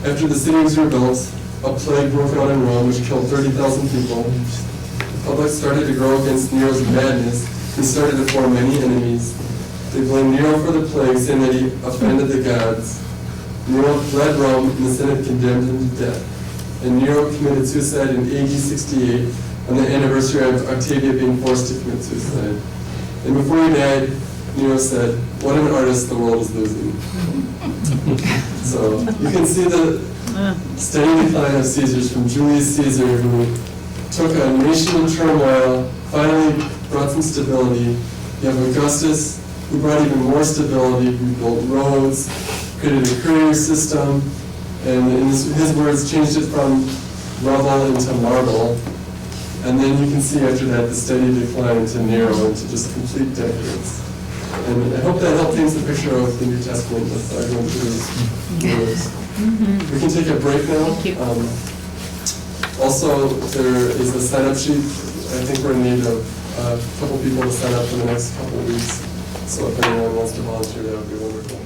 after the city was rebuilt, a plague broke out in Rome which killed 30,000 people. The public started to grow against Nero's madness and started to form many enemies. They blamed Nero for the plague, saying that he offended the gods. Nero fled Rome and the Senate condemned him to death. And Nero committed suicide in AD 68 on the anniversary of Octavia being forced to commit suicide. And before he died, Nero said, "What an artist the world is losing." So you can see the steady decline of Caesars from Julius Caesar, who took a nation in turmoil, finally brought some stability. You have Augustus, who brought even more stability, who built roads, created a courier system, and in his words, changed it from rubble into marble. And then you can see after that the steady decline to Nero into just complete decadence. And I hope that helped paint the picture of the New Testament with going through these words. We can take a break now. Thank you. Also, there is a sign-up sheet. I think we're in need of a couple people to sign up for the next couple of weeks. So if anyone wants to volunteer, that would be wonderful.